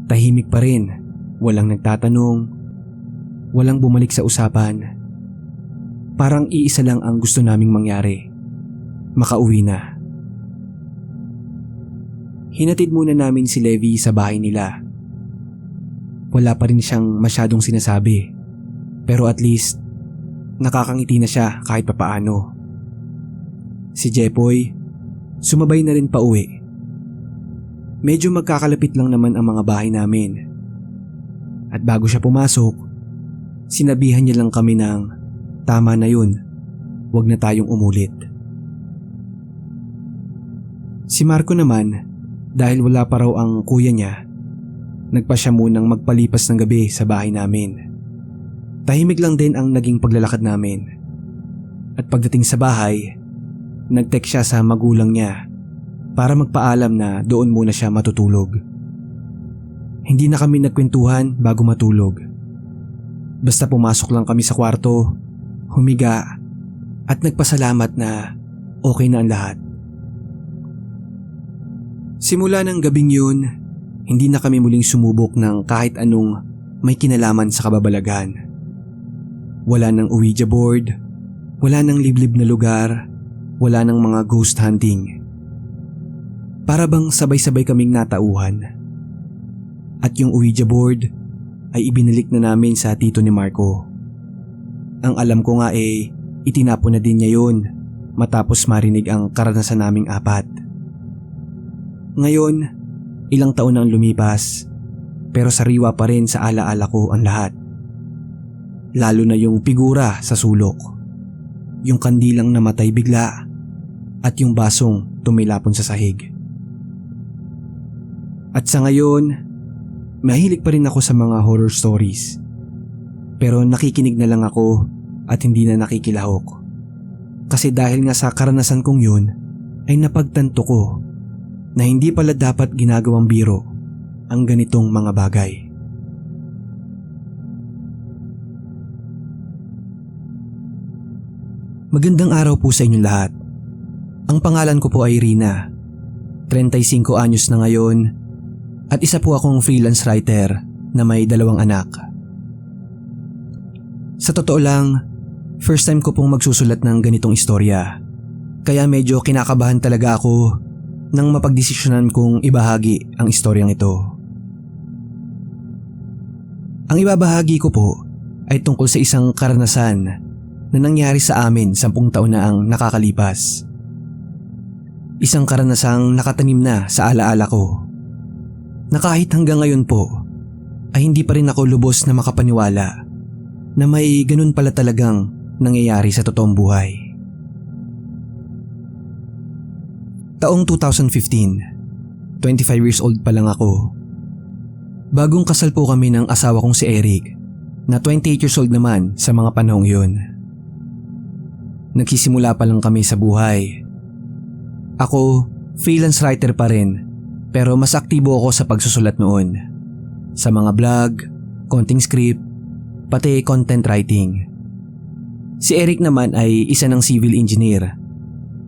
Tahimik pa rin, walang nagtatanong, walang bumalik sa usapan. Parang iisa lang ang gusto naming mangyari, makauwi na. Hinatid muna namin si Levi sa bahay nila. Wala pa rin siyang masyadong sinasabi, pero at least nakakangiti na siya kahit papaano. Si Jepoy, sumabay na rin pauwi. Medyo magkakalapit lang naman ang mga bahay namin. At bago siya pumasok, sinabihan niya lang kami ng tama na yun, wag na tayong umulit. Si Marco naman, dahil wala pa raw ang kuya niya, nagpa siya munang magpalipas ng gabi sa bahay namin. Tahimik lang din ang naging paglalakad namin. At pagdating sa bahay, nag-text siya sa magulang niya para magpaalam na doon muna siya matutulog. Hindi na kami nagkwentuhan bago matulog. Basta pumasok lang kami sa kwarto, humiga at nagpasalamat na okay na ang lahat. Simula ng gabing yun, hindi na kami muling sumubok ng kahit anong may kinalaman sa kababalaghan. Wala nang Ouija board, wala nang liblib na lugar, wala nang mga ghost hunting. Para bang sabay-sabay kaming natauhan. At yung Ouija board ay ibinalik na namin sa tito ni Marco. Ang alam ko nga itinapon na din niya yun matapos marinig ang karanasan naming apat. Ngayon, ilang taon na ang lumipas, pero sariwa pa rin sa alaala ko ang lahat. Lalo na yung figura sa sulok, yung kandilang namatay bigla, at yung basong tumilapon sa sahig. At sa ngayon, mahilig pa rin ako sa mga horror stories. Pero nakikinig na lang ako at hindi na nakikilahok. Kasi dahil nga sa karanasan kong yun, ay napagtanto ko na hindi pala dapat ginagawang biro ang ganitong mga bagay. Magandang araw po sa inyong lahat. Ang pangalan ko po ay Rina. 35 anyos na ngayon at isa po akong freelance writer na may 2 anak. Sa totoo lang, first time ko pong magsusulat ng ganitong istorya. Kaya medyo kinakabahan talaga ako nang mapagdesisyonan kong ibahagi ang istoryang ito. Ang ibabahagi ko po ay tungkol sa isang karanasan na nangyari sa amin 10 taon na ang nakakalipas. Isang karanasang nakatanim na sa alaala ko, na kahit hanggang ngayon po ay hindi pa rin ako lubos na makapaniwala na may ganun pala talagang nangyayari sa totoong buhay. Taong 2015, 25 years old pa lang ako. Bagong kasal po kami ng asawa kong si Eric, na 28 years old naman sa mga panahong yun. Nagsisimula pa lang kami sa buhay. Ako, freelance writer pa rin, pero mas aktibo ako sa pagsusulat noon. Sa mga blog, konting script, pati content writing. Si Eric naman ay isa ng civil engineer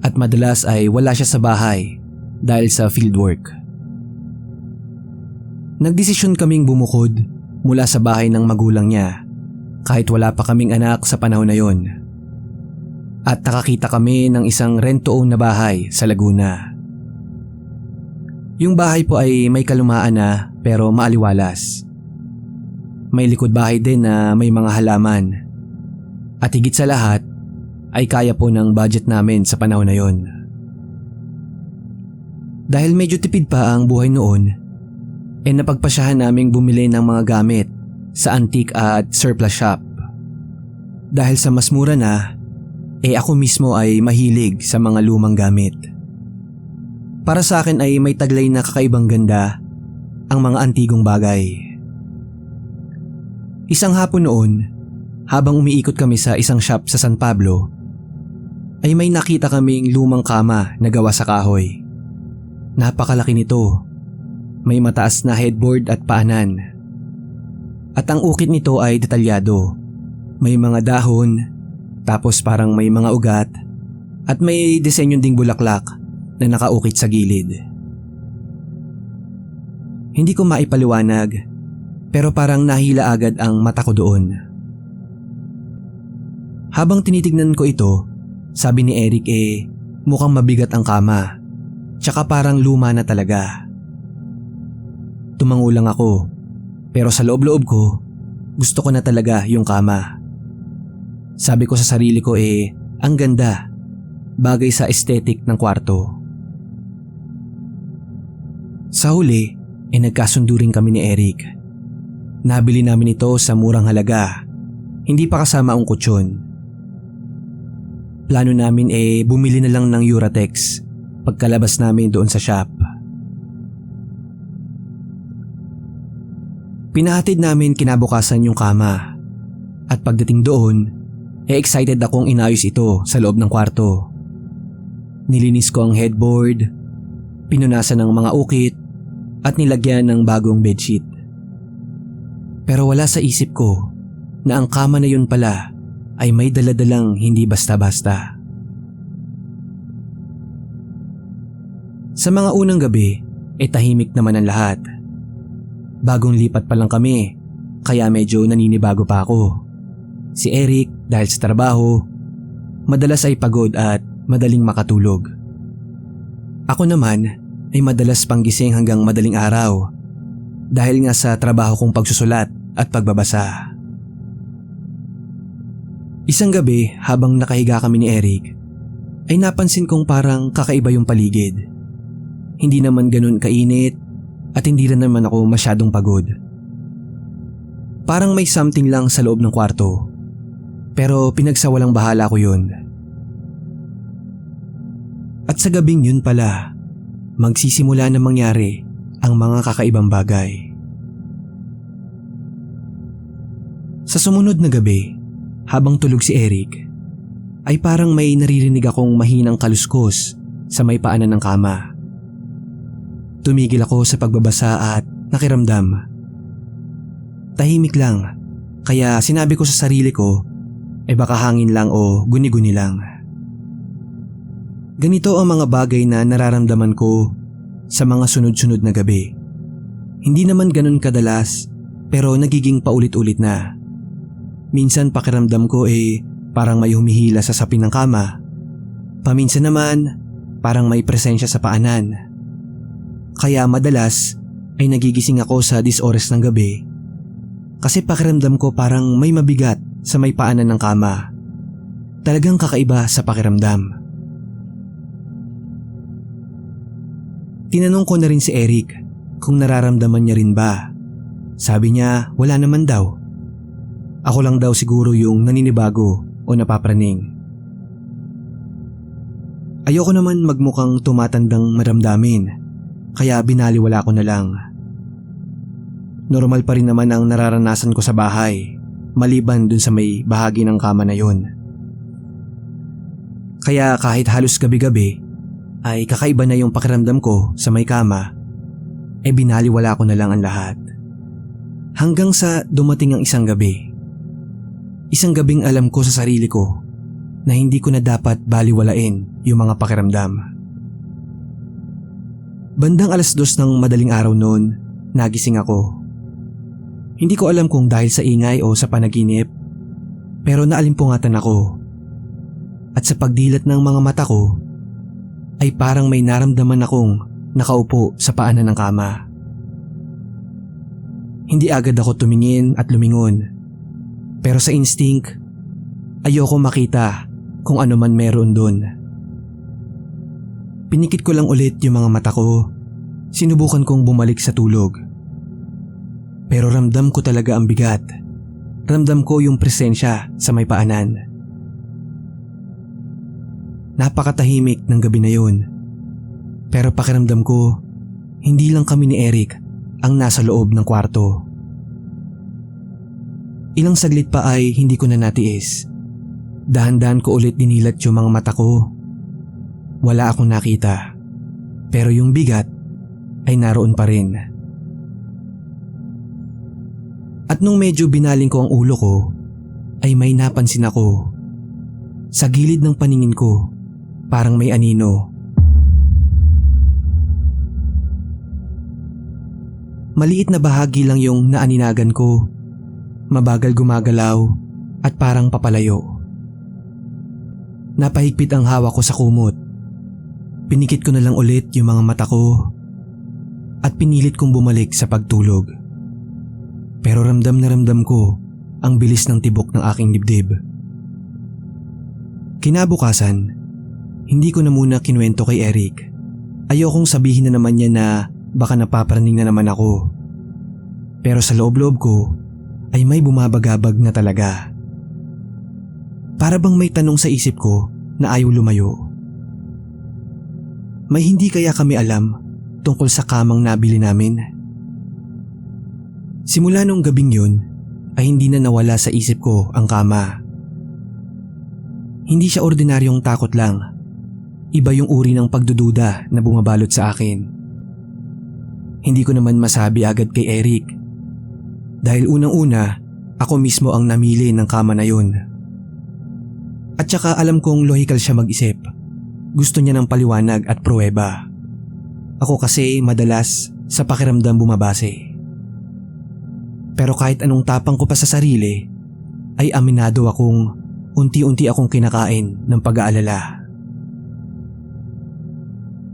at madalas ay wala siya sa bahay dahil sa fieldwork. Nagdesisyon kaming bumukod mula sa bahay ng magulang niya kahit wala pa kaming anak sa panahon na yon. At nakakita kami ng isang rent-to-own na bahay sa Laguna. Yung bahay po ay may kalumaan na pero maaliwalas. May likod bahay din na may mga halaman. At higit sa lahat ay kaya po ng budget namin sa panahon na yon. Dahil medyo tipid pa ang buhay noon, napagpasyahan naming bumili ng mga gamit sa antique at surplus shop. Dahil sa mas mura na, ako mismo ay mahilig sa mga lumang gamit. Para sa akin ay may taglay na kakaibang ganda ang mga antigong bagay. Isang hapon noon, habang umiikot kami sa isang shop sa San Pablo, ay may nakita kaming lumang kama na gawa sa kahoy. Napakalaki nito. May mataas na headboard at paanan. At ang ukit nito ay detalyado. May mga dahon, tapos parang may mga ugat, at may disenyo ding bulaklak na nakaukit sa gilid. Hindi ko maipaliwanag, pero parang nahila agad ang mata ko doon. Habang tinitignan ko ito, sabi ni Eric mukhang mabigat ang kama, tsaka parang luma na talaga. Tumango lang ako, pero sa loob-loob ko, gusto ko na talaga yung kama. Sabi ko sa sarili ko ang ganda, bagay sa aesthetic ng kwarto. Sa huli, nagkasundo rin kami ni Eric. Nabili namin ito sa murang halaga, hindi pa kasama ang kutsyon. Plano namin bumili na lang ng Uratex pagkalabas namin doon sa shop. Pinahatid namin kinabukasan yung kama, at pagdating doon, excited akong inayos ito sa loob ng kwarto. Nilinis ko ang headboard, pinunasan ng mga ukit, at nilagyan ng bagong bedsheet. Pero wala sa isip ko na ang kama na yun pala ay may daladalang hindi basta-basta. Sa mga unang gabi, tahimik naman ang lahat. Bagong lipat pa lang kami, kaya medyo naninibago pa ako. Si Eric, dahil sa trabaho, madalas ay pagod at madaling makatulog. Ako naman ay madalas panggising hanggang madaling araw dahil nga sa trabaho kong pagsusulat at pagbabasa. Isang gabi habang nakahiga kami ni Eric, ay napansin kong parang kakaiba yung paligid. Hindi naman ganun kainit at hindi rin naman ako masyadong pagod. Parang may something lang sa loob ng kwarto. Pero pinagsawalang bahala ko yun. At sa gabing yun pala, magsisimula na mangyari ang mga kakaibang bagay. Sa sumunod na gabi, habang tulog si Eric, ay parang may naririnig akong mahinang kaluskos sa may paanan ng kama. Tumigil ako sa pagbabasa at nakiramdam. Tahimik lang, kaya sinabi ko sa sarili ko, baka hangin lang o guni-guni lang. Ganito ang mga bagay na nararamdaman ko sa mga sunod-sunod na gabi. Hindi naman ganun kadalas, pero nagiging paulit-ulit na. Minsan pakiramdam ko parang may humihila sa sapin ng kama. Paminsan naman parang may presensya sa paanan. Kaya madalas ay nagigising ako sa 10 oras ng gabi kasi pakiramdam ko parang may mabigat sa may paanan ng kama. Talagang kakaiba sa pakiramdam. Tinanong ko na rin si Eric kung nararamdaman niya rin ba. Sabi niya wala naman daw. Ako lang daw siguro yung naninibago o napapraning. Ayoko naman magmukhang tumatandang maramdamin, kaya binaliwala ko na lang. Normal pa rin naman ang nararanasan ko sa bahay, maliban dun sa may bahagi ng kama na yun. Kaya kahit halos gabi-gabi ay kakaiba na yung pakiramdam ko sa may kama, binaliwala ko na lang ang lahat. Hanggang sa dumating ang isang gabi. Isang gabing alam ko sa sarili ko na hindi ko na dapat baliwalain yung mga pakiramdam. Bandang 2:00 ng madaling araw noon, nagising ako. Hindi ko alam kung dahil sa ingay o sa panaginip, pero naalimpungatan ako. At sa pagdilat ng mga mata ko, ay parang may naramdaman akong nakaupo sa paanan ng kama. Hindi agad ako tumingin at lumingon. Pero sa instinct, ayoko makita kung ano man meron dun. Pinikit ko lang ulit yung mga mata ko. Sinubukan kong bumalik sa tulog. Pero ramdam ko talaga ang bigat. Ramdam ko yung presensya sa may paanan. Napakatahimik ng gabi na yun. Pero pakiramdam ko, hindi lang kami ni Eric ang nasa loob ng kwarto. Ilang saglit pa ay hindi ko na natiis. Dahan-dahan ko ulit dinilat yung mga mata ko. Wala akong nakita. Pero yung bigat ay naroon pa rin. At nung medyo binaling ko ang ulo ko, ay may napansin ako. Sa gilid ng paningin ko, parang may anino. Maliit na bahagi lang yung naaninagan ko. Mabagal gumagalaw at parang papalayo. Napahigpit ang hawak ko sa kumot. Pinikit ko na lang ulit yung mga mata ko at pinilit kong bumalik sa pagtulog. Pero ramdam na ramdam ko ang bilis ng tibok ng aking dibdib. Kinabukasan, hindi ko na muna kinuwento kay Eric. Ayokong sabihin na naman niya na baka napapraning na naman ako. Pero sa loob-loob ko, ay may bumabagabag na talaga. Para bang may tanong sa isip ko na ayaw lumayo. May hindi kaya kami alam tungkol sa kamang nabili namin? Simula nung gabing yun ay hindi na nawala sa isip ko ang kama. Hindi siya ordinaryong takot lang. Iba yung uri ng pagdududa na bumabalot sa akin. Hindi ko naman masabi agad kay Eric. Dahil unang-una, ako mismo ang namili ng kama na yun. At saka alam kong lohikal siya mag-isip. Gusto niya ng paliwanag at pruweba. Ako kasi madalas sa pakiramdam bumabase. Pero kahit anong tapang ko pa sa sarili, ay aminado akong unti-unti akong kinakain ng pag-aalala.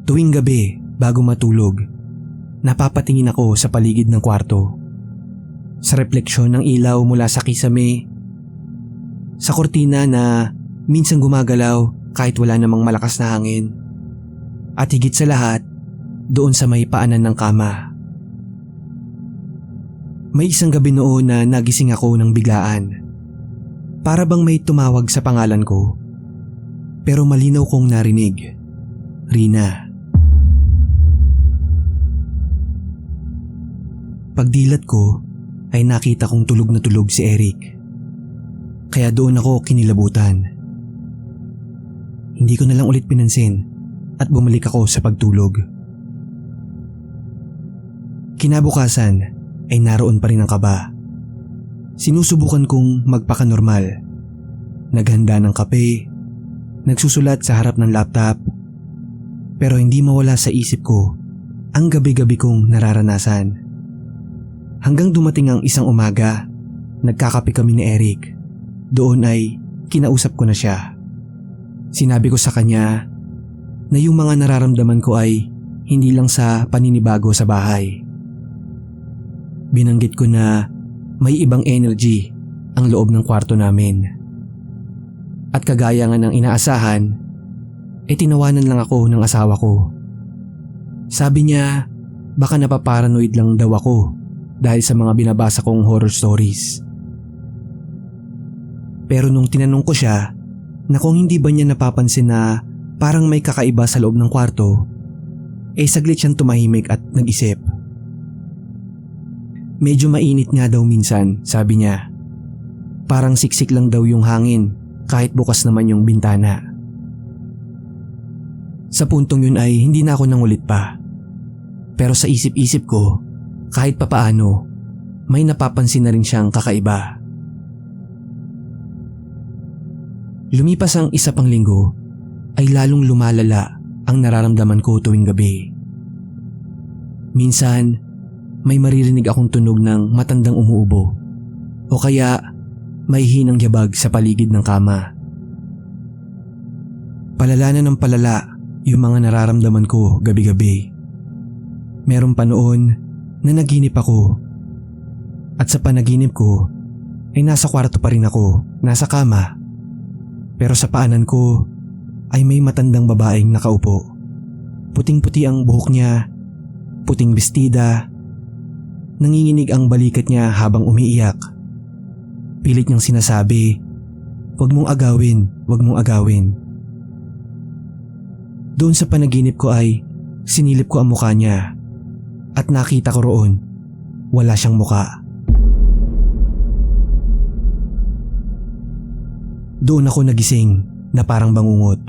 Tuwing gabi bago matulog, napapatingin ako sa paligid ng kwarto. Sa refleksyon ng ilaw mula sa kisame, sa kortina na minsan gumagalaw kahit wala namang malakas na hangin, at higit sa lahat, doon sa may paanan ng kama. May isang gabi noon na nagising ako ng biglaan. Para bang may tumawag sa pangalan ko, pero malinaw kong narinig, Rina. Pagdilat ko, ay nakita kong tulog na tulog si Eric. Kaya doon ako kinilabutan. Hindi ko na lang ulit pinansin at bumalik ako sa pagtulog. Kinabukasan ay naroon pa rin ang kaba. Sinusubukan kong magpaka-normal. Naghanda ng kape, nagsusulat sa harap ng laptop, pero hindi mawala sa isip ko ang gabi-gabi kong nararanasan. Hanggang dumating ang isang umaga, nagkakape kami ni Eric. Doon ay kinausap ko na siya. Sinabi ko sa kanya na yung mga nararamdaman ko ay hindi lang sa paninibago sa bahay. Binanggit ko na may ibang energy ang loob ng kwarto namin. At kagaya nga ng inaasahan, tinawanan lang ako ng asawa ko. Sabi niya baka napaparanoid lang daw ako dahil sa mga binabasa kong horror stories. Pero nung tinanong ko siya na kung hindi ba niya napapansin na parang may kakaiba sa loob ng kwarto, saglit siyang tumahimik at nag-isip. Medyo mainit nga daw minsan, sabi niya. Parang siksik lang daw yung hangin kahit bukas naman yung bintana. Sa puntong yun ay hindi na ako nangulit pa. Pero sa isip-isip ko, kahit papaano, may napapansin na rin siyang kakaiba. Lumipas ang isa pang linggo ay lalong lumalala ang nararamdaman ko tuwing gabi. Minsan, may maririnig akong tunog ng matandang umuubo o kaya may hinang yabag sa paligid ng kama. Palala na ng palala yung mga nararamdaman ko gabi-gabi. Meron pa noon na naginip ako at sa panaginip ko ay nasa kwarto pa rin ako, nasa kama. Pero sa paanan ko ay may matandang babaeng nakaupo. Puting-puti ang buhok niya, puting bestida. Nanginginig ang balikat niya habang umiiyak. Pilit niyang sinasabi, "Huwag mong agawin, huwag mong agawin." Doon sa panaginip ko ay sinilip ko ang mukha niya at nakita ko roon, wala siyang mukha. Doon ako nagising na parang bangungot.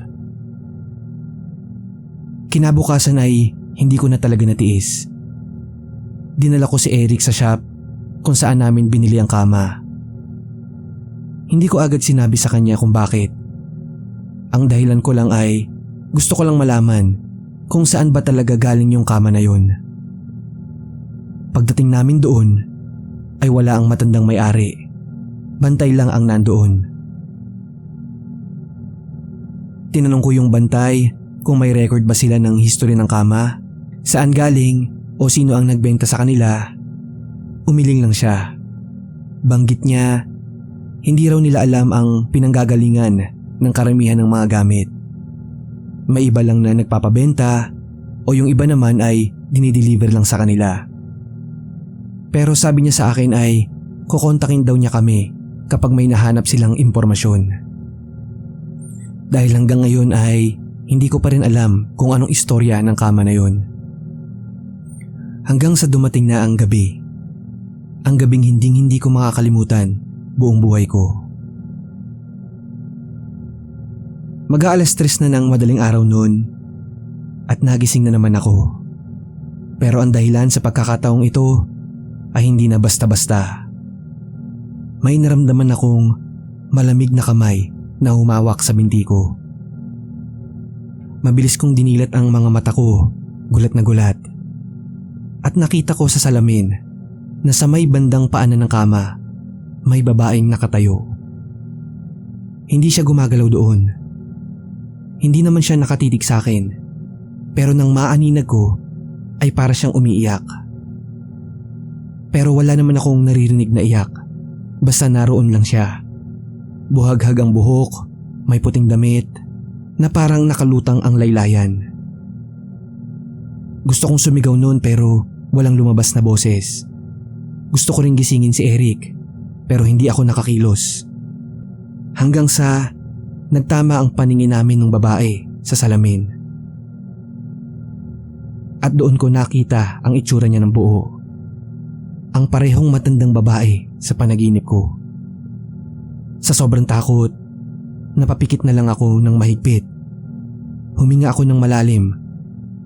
Kinabukasan ay hindi ko na talaga natiis. Dinala ko si Eric sa shop kung saan namin binili ang kama. Hindi ko agad sinabi sa kanya kung bakit. Ang dahilan ko lang ay gusto ko lang malaman kung saan ba talaga galing yung kama na yun. Pagdating namin doon ay wala ang matandang may-ari. Bantay lang ang nandoon. Tinanong ko yung bantay kung may record ba sila ng history ng kama, saan galing o sino ang nagbenta sa kanila. Umiling lang siya. Banggit niya, hindi raw nila alam ang pinanggagalingan ng karamihan ng mga gamit. May iba lang na nagpapabenta o yung iba naman ay dinideliver lang sa kanila. Pero sabi niya sa akin ay kukontakin daw niya kami kapag may nahanap silang impormasyon. Dahil hanggang ngayon ay hindi ko pa rin alam kung anong istorya ng kama na yun. Hanggang sa dumating na ang gabi. Ang gabing hindi ko makakalimutan buong buhay ko. Mag-aalas 3 na ng madaling araw noon at nagising na naman ako. Pero ang dahilan sa pagkakataong ito ay hindi na basta-basta. May naramdaman akong malamig na kamay na humawak sa binti ko. Mabilis kong dinilat ang mga mata ko, gulat na gulat. At nakita ko sa salamin na sa may bandang paanan ng kama, may babaeng nakatayo. Hindi siya gumagalaw doon. Hindi naman siya nakatitig sa akin, pero nang maaninag ko ay para siyang umiiyak. Pero wala naman akong naririnig na iyak, basta naroon lang siya. Buhaghag ang buhok, may puting damit, na parang nakalutang ang laylayan. Gusto kong sumigaw noon pero walang lumabas na boses. Gusto ko ring gisingin si Eric pero hindi ako nakakilos. Hanggang sa nagtama ang paningin namin ng babae sa salamin. At doon ko nakita ang itsura niya ng buo. Ang parehong matandang babae sa panaginip ko. Sa sobrang takot, napapikit na lang ako ng mahigpit. Huminga ako ng malalim,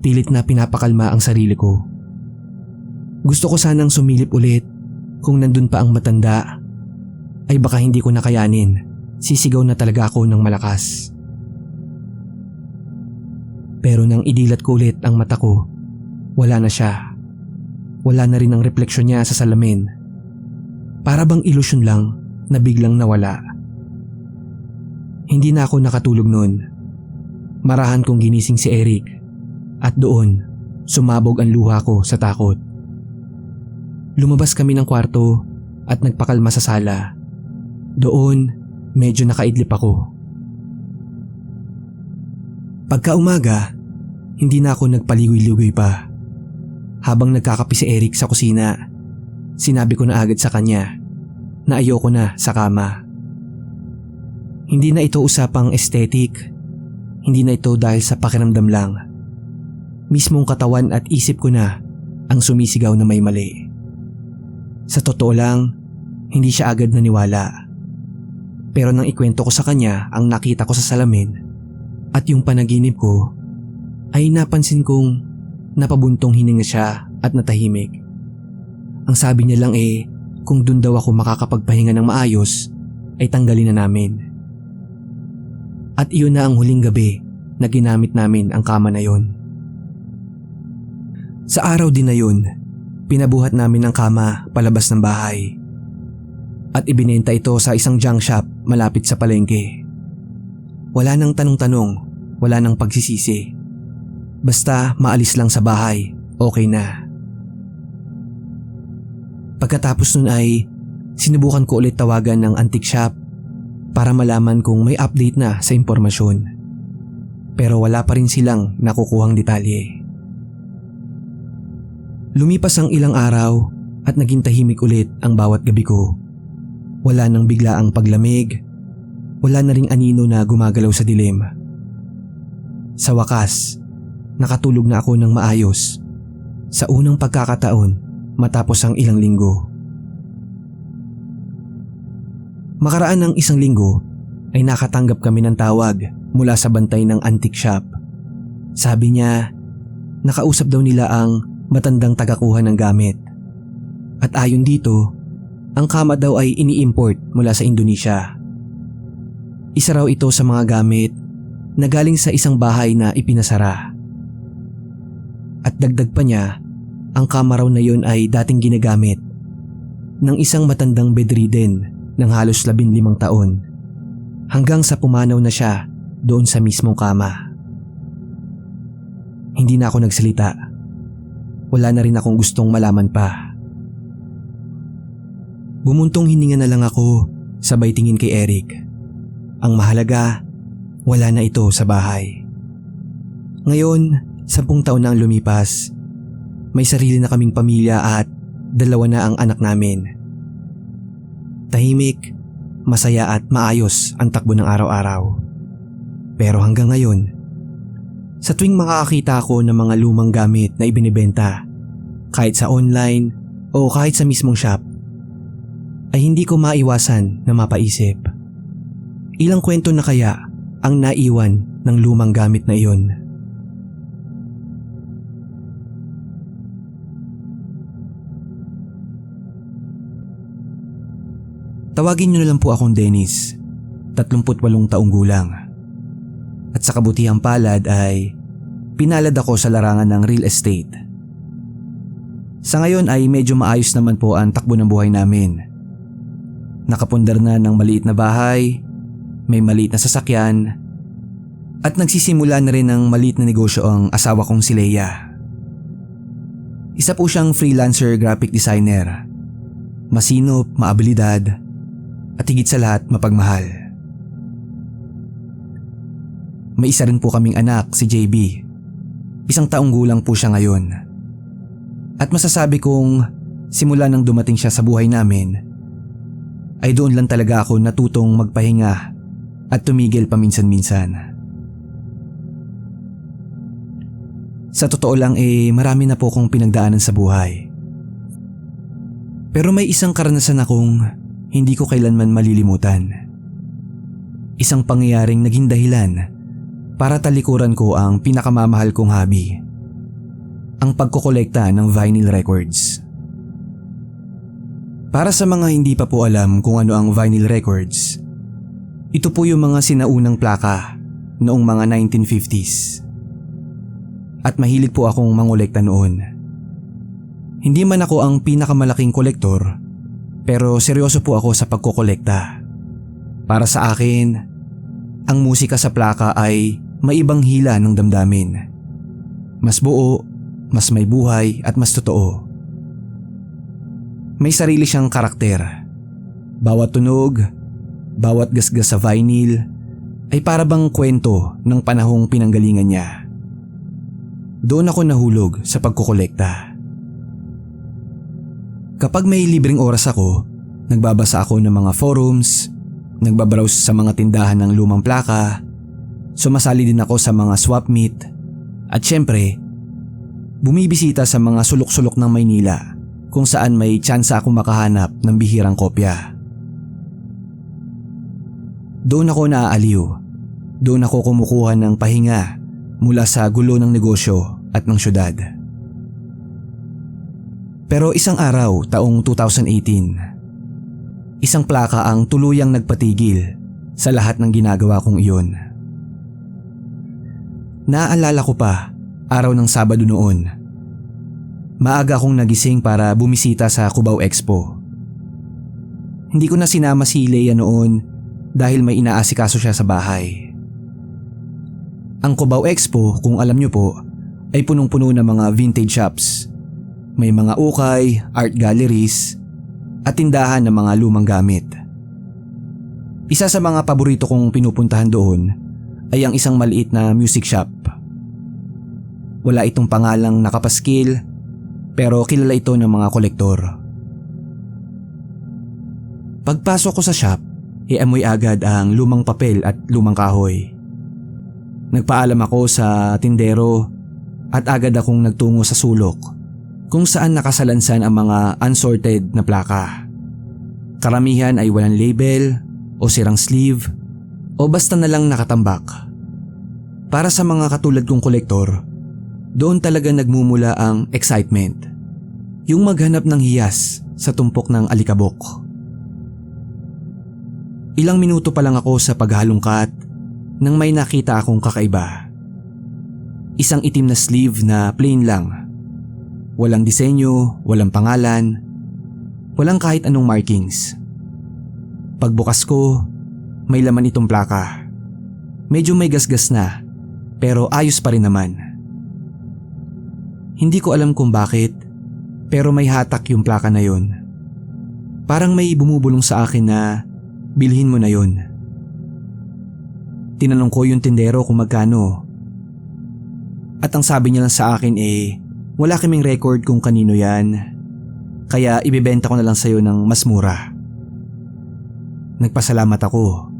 pilit na pinapakalma ang sarili ko. Gusto ko sanang sumilip ulit kung nandun pa ang matanda, ay baka hindi ko nakayanin, sisigaw na talaga ako ng malakas. Pero nang idilat ko ulit ang mata ko, wala na siya. wala na rin ang refleksyon niya sa salamin. Para bang ilusyon lang na biglang nawala. Hindi na ako nakatulog noon. Marahan kong ginising si Eric at doon sumabog ang luha ko sa takot. Lumabas kami ng kwarto at nagpakalma sa sala. Doon medyo nakaidlip ako. Pagka umaga, hindi na ako nagpaligoy-ligoy pa. Habang nagkakape si Eric sa kusina, sinabi ko na agad sa kanya na ayoko na sa kama. Hindi na ito usapang aesthetic. Hindi na ito dahil sa pakiramdam lang. Mismong katawan at isip ko na ang sumisigaw na may mali. Sa totoo lang, hindi siya agad naniwala. Pero nang ikwento ko sa kanya ang nakita ko sa salamin at yung panaginip ko, ay napansin kong napabuntong hininga siya at natahimik. Ang sabi niya lang kung dun daw ako makakapagpahinga ng maayos ay tanggalin na namin. At iyon na ang huling gabi na ginamit namin ang kama na yon. Sa araw din na yun, pinabuhat namin ang kama palabas ng bahay. At ibinenta ito sa isang junk shop malapit sa palengke. Wala nang tanong-tanong, wala nang pagsisisi. Basta maalis lang sa bahay, okay na. Pagkatapos nun ay sinubukan ko ulit tawagan ng antique shop para malaman kung may update na sa impormasyon. Pero wala pa rin silang nakukuhang detalye. Lumipas ang ilang araw at naging tahimik ulit ang bawat gabi ko. Wala nang biglaang paglamig, wala na ring anino na gumagalaw sa dilim. Sa wakas, nakatulog na ako ng maayos sa unang pagkakataon matapos ang ilang linggo. Makaraan ng isang linggo ay nakatanggap kami ng tawag mula sa bantay ng antique shop. Sabi niya, nakausap daw nila ang matandang tagakuha ng gamit. At ayon dito, ang kama daw ay ini-import mula sa Indonesia. Isa raw ito sa mga gamit na galing sa isang bahay na ipinasara. At dagdag pa niya, ang kama raw na yun ay dating ginagamit ng isang matandang bedridden ng halos 15 taon hanggang sa pumanaw na siya doon sa mismong kama. Hindi na ako nagsalita. Wala na rin akong gustong malaman pa. Bumuntong hininga na lang ako sabay tingin kay Eric. Ang mahalaga, wala na ito sa bahay. Ngayon, 10 taon na ang lumipas. May sarili na kaming pamilya at 2 na ang anak namin. Tahimik, masaya at maayos ang takbo ng araw-araw. Pero hanggang ngayon, sa tuwing makakakita ako ng mga lumang gamit na ibinibenta, kahit sa online o kahit sa mismong shop, ay hindi ko maiwasan na mapaisip. Ilang kwento na kaya ang naiwan ng lumang gamit na iyon? Tawagin niyo na lang po akong Dennis, 38 taong gulang. At sa kabutihang palad ay pinalad ako sa larangan ng real estate. Sa ngayon ay medyo maayos naman po ang takbo ng buhay namin. Nakapundar na ng maliit na bahay, may maliit na sasakyan, at nagsisimula na rin ng maliit na negosyo ang asawa kong si Leia. Isa po siyang freelancer graphic designer. Masinop, maabilidad, at higit sa lahat mapagmahal. May isa rin po kaming anak, si JB. 1 taong gulang po siya ngayon. At masasabi kong simula nang dumating siya sa buhay namin, ay doon lang talaga ako natutong magpahinga at tumigil paminsan-minsan. Sa totoo lang marami na po akong pinagdaanan sa buhay. Pero may isang karanasan akong hindi ko kailanman malilimutan. Isang pangyayaring naging dahilan para talikuran ko ang pinakamamahal kong hobby, ang pagkokolekta ng vinyl records. Para sa mga hindi pa po alam kung ano ang vinyl records, ito po yung mga sinaunang plaka noong mga 1950s. At mahilig po akong mangolekta noon. Hindi man ako ang pinakamalaking kolektor, pero seryoso po ako sa pagkokolekta. Para sa akin, ang musika sa plaka ay maibang hila ng damdamin. Mas buo, mas may buhay at mas totoo. May sarili siyang karakter. Bawat tunog, bawat gasgas sa vinyl ay para bang kwento ng panahong pinanggalingan niya. Doon ako nahulog sa pagkokolekta. Kapag may libreng oras ako, nagbabasa ako ng mga forums, nagbabrowse sa mga tindahan ng lumang plaka, sumasali din ako sa mga swap meet, at syempre, bumibisita sa mga sulok-sulok ng Maynila kung saan may tsansa akong makahanap ng bihirang kopya. Doon ako naaaliw. Doon ako kumukuha ng pahinga mula sa gulo ng negosyo at ng syudad. Pero isang araw, taong 2018, isang plaka ang tuluyang nagpatigil sa lahat ng ginagawa kong iyon. Naaalala ko pa, araw ng Sabado noon. Maaga akong nagising para bumisita sa Cubao Expo. Hindi ko na sinama si Leia noon dahil may inaasikaso siya sa bahay. Ang Cubao Expo, kung alam niyo po, ay punong-puno ng mga vintage shops. May mga ukay, art galleries, at tindahan ng mga lumang gamit. Isa sa mga paborito kong pinupuntahan doon ay ang isang maliit na music shop. Wala itong pangalang nakapaskil, pero kilala ito ng mga kolektor. Pagpasok ko sa shop, iamoy agad ang lumang papel at lumang kahoy. Nagpaalam ako sa tindero at agad akong nagtungo sa sulok kung saan nakasalansan ang mga unsorted na plaka. Karamihan ay walang label o sirang sleeve o basta na lang nakatambak. Para sa mga katulad kong kolektor, doon talaga nagmumula ang excitement. Yung maghanap ng hiyas sa tumpok ng alikabok. Ilang minuto pa lang ako sa paghalungkat nang may nakita akong kakaiba. Isang itim na sleeve na plain lang. Walang disenyo, walang pangalan, walang kahit anong markings. Pagbukas ko, may laman itong plaka. Medyo may gasgas na, pero ayos pa rin naman. Hindi ko alam kung bakit, pero may hatak yung plaka na yon. Parang may bumubulong sa akin na bilhin mo na yon. Tinanong ko yung tindero kung magkano. At ang sabi niya lang sa akin wala kaming record kung kanino yan, kaya ibebenta ko na lang sa'yo ng mas mura. Nagpasalamat ako.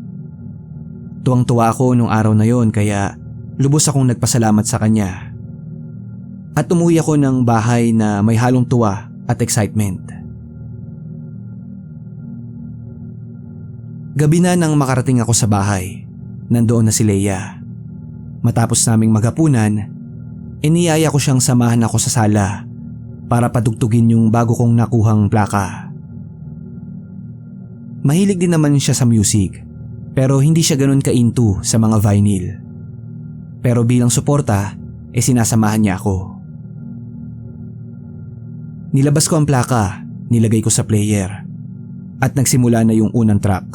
Tuwang-tuwa ako nung araw na yon kaya lubos akong nagpasalamat sa kanya. At umuwi ako ng bahay na may halong tuwa at excitement. Gabi na nang makarating ako sa bahay, nandoon na si Leia. Matapos naming maghapunan, iniyaya ko siyang samahan ako sa sala para padugtugin yung bago kong nakuhang plaka. Mahilig din naman siya sa music, pero hindi siya ganun ka-into sa mga vinyl. Pero bilang suporta, sinasamahan niya ako. Nilabas ko ang plaka, nilagay ko sa player, at nagsimula na yung unang track.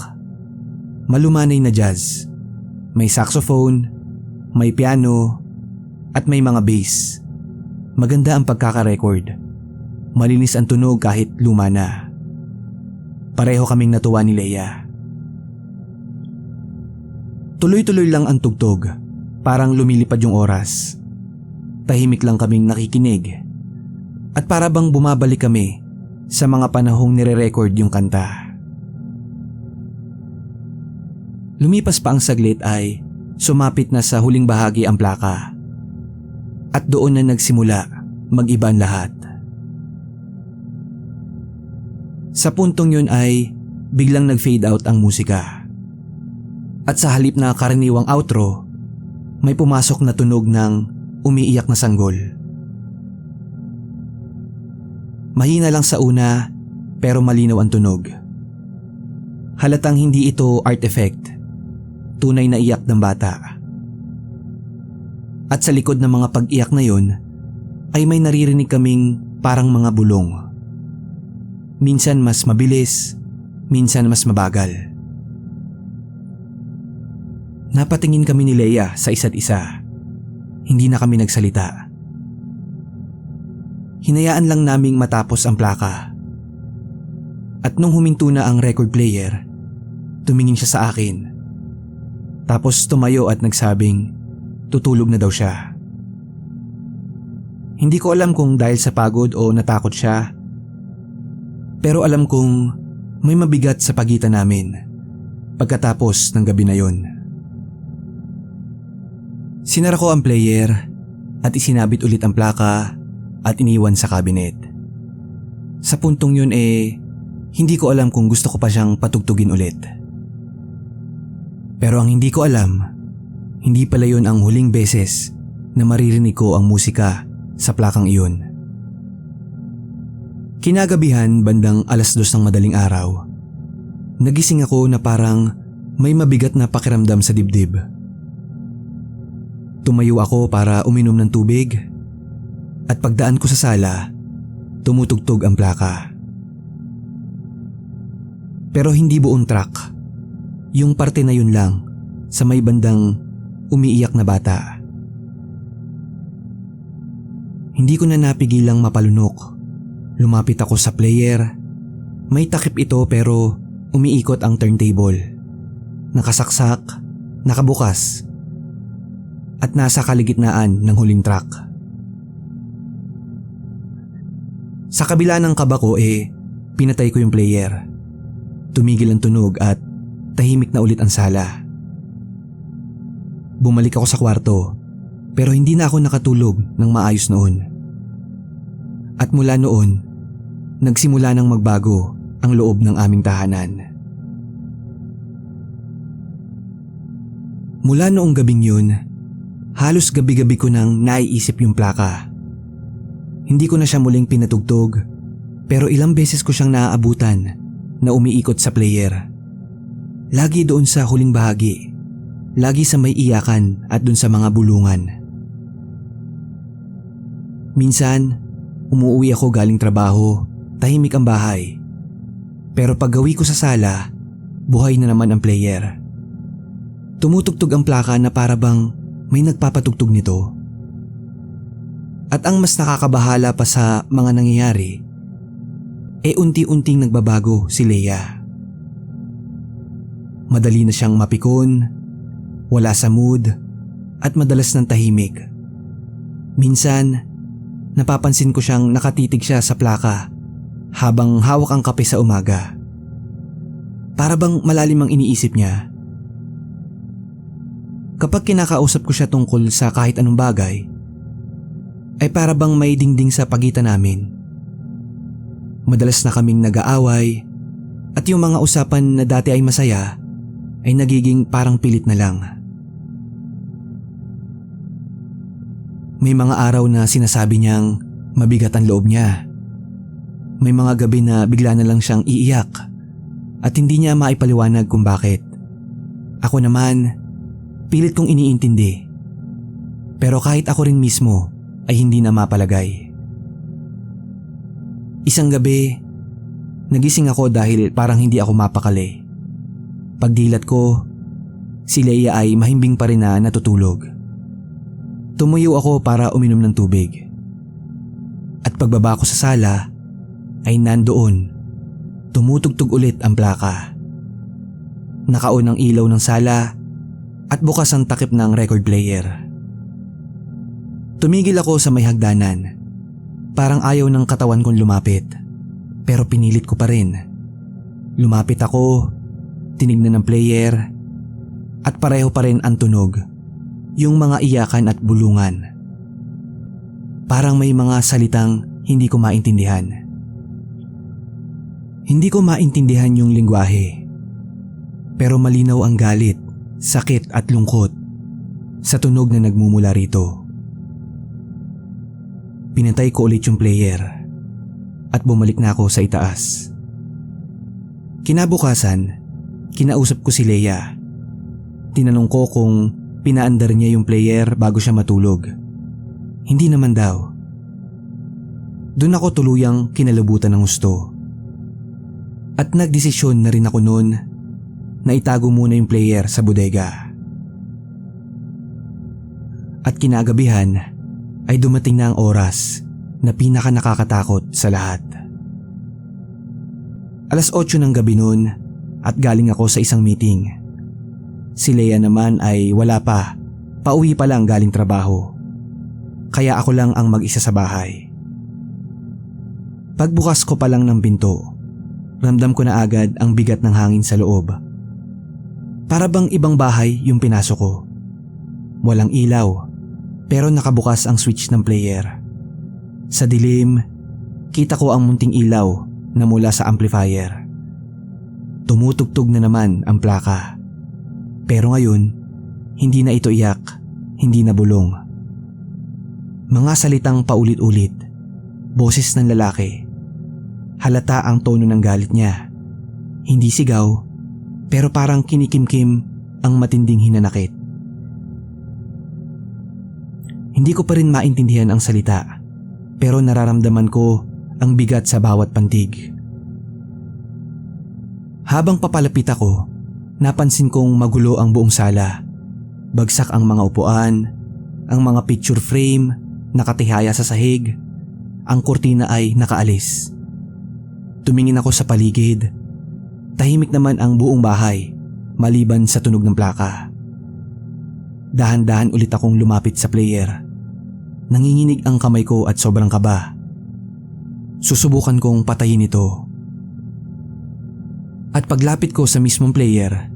Malumanay na jazz. May saxophone, may piano, at may mga bass. Maganda ang pagkaka-record. Malinis ang tunog kahit luma na. Pareho kaming natuwa ni Leia. Tuloy-tuloy lang ang tugtog, parang lumilipad yung oras. Tahimik lang kaming nakikinig. At para bang bumabalik kami sa mga panahong nire-record yung kanta. Lumipas pa ang saglit ay sumapit na sa huling bahagi ang plaka. At doon na nagsimula mag-iba ang lahat. Sa puntong yun ay biglang nag-fade out ang musika. At sa halip na karaniwang outro, may pumasok na tunog ng umiiyak na sanggol. Mahina lang sa una pero malinaw ang tunog. Halatang hindi ito art effect. Tunay na iyak ng bata. At sa likod ng mga pag-iyak na yon ay may naririnig kaming parang mga bulong. Minsan mas mabilis, minsan mas mabagal. Napatingin kami ni Leia sa isa't isa. Hindi na kami nagsalita. Hinayaan lang naming matapos ang plaka. At nung huminto na ang record player, tumingin siya sa akin. Tapos tumayo at nagsabing tutulog na daw siya. Hindi ko alam kung dahil sa pagod o natakot siya. Pero alam kong may mabigat sa pagitan namin pagkatapos ng gabi na yon. Sinara ko ang player at isinabit ulit ang plaka at iniwan sa cabinet. Sa puntong yun hindi ko alam kung gusto ko pa siyang patugtugin ulit. Pero ang hindi ko alam, hindi pala yun ang huling beses na maririnig ko ang musika sa plakang iyon. Kinagabihan bandang 2:00 ng madaling araw, nagising ako na parang may mabigat na pakiramdam sa dibdib. Tumayo ako para uminom ng tubig at pagdaan ko sa sala, tumutugtog ang plaka. Pero hindi buong track, yung parte na yun lang sa may bandang umiiyak na bata. Hindi ko na napigilang mapalunok. Lumapit ako sa player. May takip ito pero umiikot ang turntable. Nakasaksak, nakabukas, at nasa kaligitnaan ng huling track. Sa kabila ng kaba ko pinatay ko yung player. Tumigil ang tunog at tahimik na ulit ang sala. Bumalik ako sa kwarto pero hindi na ako nakatulog ng maayos noon. At mula noon, nagsimula nang magbago ang loob ng aming tahanan. Mula noong gabing yun, halos gabi-gabi ko nang naiisip yung plaka. Hindi ko na siya muling pinatugtog pero ilang beses ko siyang naaabutan na umiikot sa player. Lagi doon sa huling bahagi, lagi sa may iyakan at doon sa mga bulungan. Minsan, umuwi ako galing trabaho, tahimik ang bahay. Pero paggawi ko sa sala, buhay na naman ang player. Tumutugtog ang plaka na para bang may nagpapatugtog nito. At ang mas nakakabahala pa sa mga nangyayari, unti-unting nagbabago si Leia. Madali na siyang mapikon, wala sa mood, at madalas ng tahimik. Minsan, napapansin ko siyang nakatitig siya sa plaka habang hawak ang kape sa umaga. Para bang malalim ang iniisip niya. Kapag kinakausap ko siya tungkol sa kahit anong bagay, ay para bang may dingding sa pagitan namin. Madalas na kaming nag-aaway at yung mga usapan na dati ay masaya ay nagiging parang pilit na lang. May mga araw na sinasabi niyang mabigat ang loob niya. May mga gabi na bigla na lang siyang iiyak at hindi niya maipaliwanag kung bakit. Ako naman, pilit kong iniintindi. Pero kahit ako rin mismo ay hindi na mapalagay. Isang gabi, nagising ako dahil parang hindi ako mapakali. Pagdilat ko, si Leia ay mahimbing pa rin na natutulog. Tumuyo ako para uminom ng tubig. At pagbaba ko sa sala, ay nandoon, tumutugtog ulit ang plaka. Nakaon ang ilaw ng sala at bukas ang takip ng record player. Tumigil ako sa may hagdanan. Parang ayaw ng katawan kong lumapit, pero pinilit ko pa rin. Lumapit ako, tinignan ng player, at pareho pa rin ang tunog, yung mga iyakan at bulungan. Parang may mga salitang hindi ko maintindihan. Hindi ko maintindihan yung lingwahe, pero malinaw ang galit, sakit at lungkot sa tunog na nagmumula rito. Pinatay ko ulit yung player at bumalik na ako sa itaas. Kinabukasan, kinausap ko si Leia. Tinanong ko kung pinaandar niya yung player bago siya matulog. Hindi naman daw. Doon ako tuluyang kinalabutan ng gusto. At nagdesisyon na rin ako noon na itago muna yung player sa bodega. At kinagabihan ay dumating na ang oras na pinaka nakakatakot sa lahat. 8:00 ng gabi noon at galing ako sa isang meeting. Si Leia naman ay wala pa, pauwi pa lang galing trabaho. Kaya ako lang ang mag-isa sa bahay. Pagbukas ko pa lang ng pinto, ramdam ko na agad ang bigat ng hangin sa loob. Para bang ibang bahay yung pinasok ko. Walang ilaw, pero nakabukas ang switch ng player. Sa dilim, kita ko ang munting ilaw na mula sa amplifier. Tumutugtog na naman ang plaka. Pero ngayon, hindi na ito iyak, hindi na bulong. Mga salitang paulit-ulit, boses ng lalaki. Halata ang tono ng galit niya. Hindi sigaw, pero parang kinikimkim ang matinding hinanakit. Hindi ko pa rin maintindihan ang salita, pero nararamdaman ko ang bigat sa bawat pantig. Habang papalapit ako, napansin kong magulo ang buong sala. Bagsak ang mga upuan, ang mga picture frame nakatihaya sa sahig, ang kurtina ay nakaalis. Tumingin ako sa paligid. Tahimik naman ang buong bahay, maliban sa tunog ng plaka. Dahan-dahan ulit akong lumapit sa player. Nanginginig ang kamay ko at sobrang kaba. Susubukan kong patayin ito. At paglapit ko sa mismong player,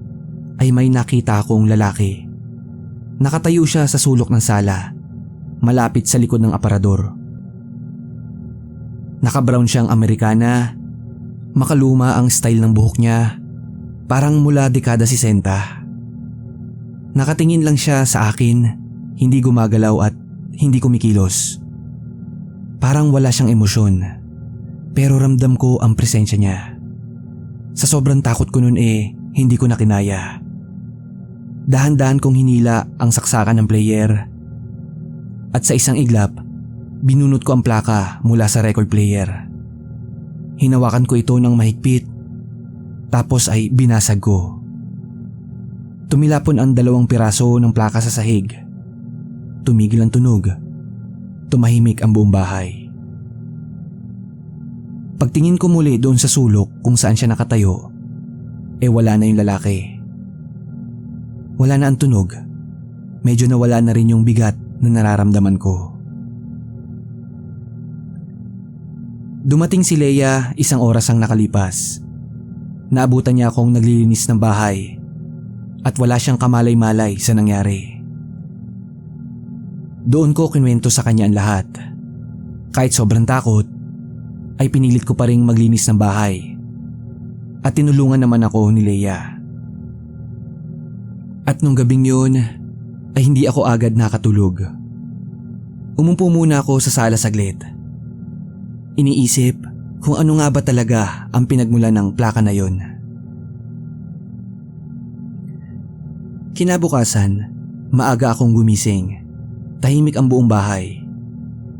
ay may nakita akong lalaki. Nakatayo siya sa sulok ng sala, malapit sa likod ng aparador. Naka-brown siyang Amerikana. Makaluma ang style ng buhok niya, parang mula dekada 60. Nakatingin lang siya sa akin, hindi gumagalaw at hindi kumikilos. Parang wala siyang emosyon, pero ramdam ko ang presensya niya. Sa sobrang takot ko noon hindi ko na kinaya. Dahan-dahan kong hinila ang saksakan ng player. At sa isang iglap, binunot ko ang plaka mula sa record player. Hinawakan ko ito ng mahigpit, tapos ay binasag ko. Tumilapon ang 2 piraso ng plaka sa sahig. Tumigil ang tunog. Tumahimik ang buong bahay. Pagtingin ko muli doon sa sulok kung saan siya nakatayo, wala na yung lalaki. Wala na ang tunog. Medyo nawala na rin yung bigat na nararamdaman ko. Dumating si Leia 1 oras ang nakalipas. Naabutan niya akong naglilinis ng bahay at wala siyang kamalay-malay sa nangyari. Doon ko kinuwento sa kanya ang lahat. Kahit sobrang takot, ay pinilit ko pa ring maglinis ng bahay. At tinulungan naman ako ni Leia. At nung gabing yun, ay hindi ako agad nakatulog. Umumpo muna ako sa sala saglit. Iniisip kung ano nga ba talaga ang pinagmulan ng plaka na yon. Kinabukasan, maaga akong gumising. Tahimik ang buong bahay.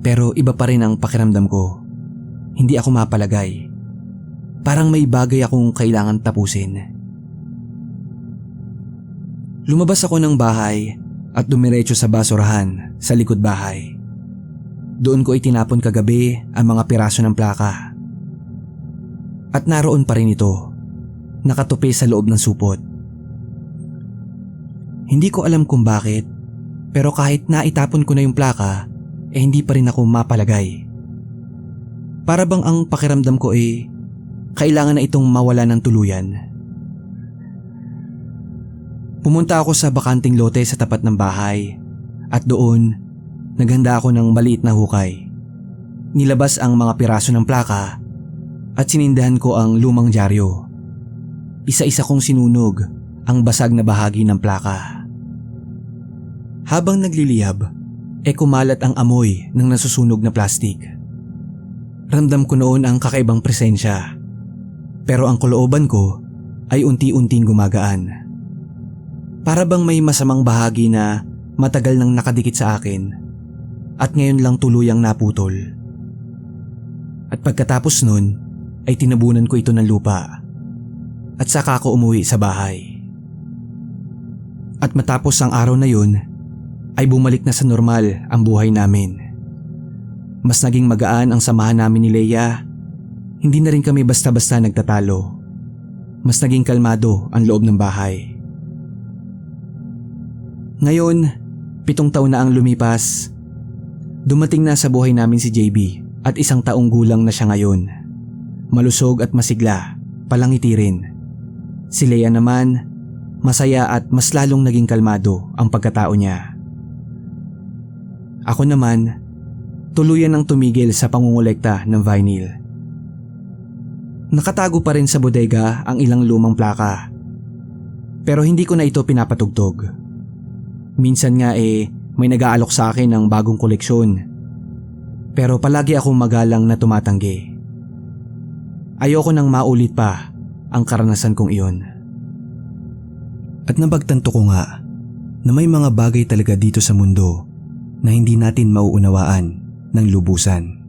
Pero iba pa rin ang pakiramdam ko. Hindi ako mapalagay. Parang may bagay akong kailangan tapusin. Lumabas ako ng bahay at dumiretso sa basurahan sa likod bahay. Doon ko itinapon kagabi ang mga piraso ng plaka. At naroon pa rin ito, nakatupi sa loob ng supot. Hindi ko alam kung bakit, pero kahit naitapon ko na yung plaka, hindi pa rin ako mapalagay. Para bang ang pakiramdam ko kailangan na itong mawala ng tuluyan. Pumunta ako sa bakanting lote sa tapat ng bahay at doon, naghanda ako ng maliit na hukay. Nilabas ang mga piraso ng plaka at sinindahan ko ang lumang dyaryo. Isa-isa kong sinunog ang basag na bahagi ng plaka. Habang nagliliyab, kumalat ang amoy ng nasusunog na plastik. Ramdam ko noon ang kakaibang presensya, pero ang kalooban ko ay unti-unting gumagaan. Para bang may masamang bahagi na matagal nang nakadikit sa akin at ngayon lang tuluyang naputol. At pagkatapos nun ay tinabunan ko ito ng lupa at saka ako umuwi sa bahay. At matapos ang araw na yun ay bumalik na sa normal ang buhay namin. Mas naging magaan ang samahan namin ni Leia. Hindi na rin kami basta-basta nagtatalo. Mas naging kalmado ang loob ng bahay. Ngayon, 7 taon na ang lumipas. Dumating na sa buhay namin si JB at 1 taong gulang na siya ngayon. Malusog at masigla, palangiti rin. Si Leia naman, masaya at mas lalong naging kalmado ang pagkatao niya. Ako naman, tuluyan ang tumigil sa pangungulekta ng vinyl. Nakatago pa rin sa bodega ang ilang lumang plaka. Pero hindi ko na ito pinapatugtog. Minsan nga may nag-aalok sa akin ng bagong koleksyon. Pero palagi akong magalang na tumatanggi. Ayoko nang maulit pa ang karanasan kong iyon. At napagtanto ko nga na may mga bagay talaga dito sa mundo na hindi natin mauunawaan ng lubusan.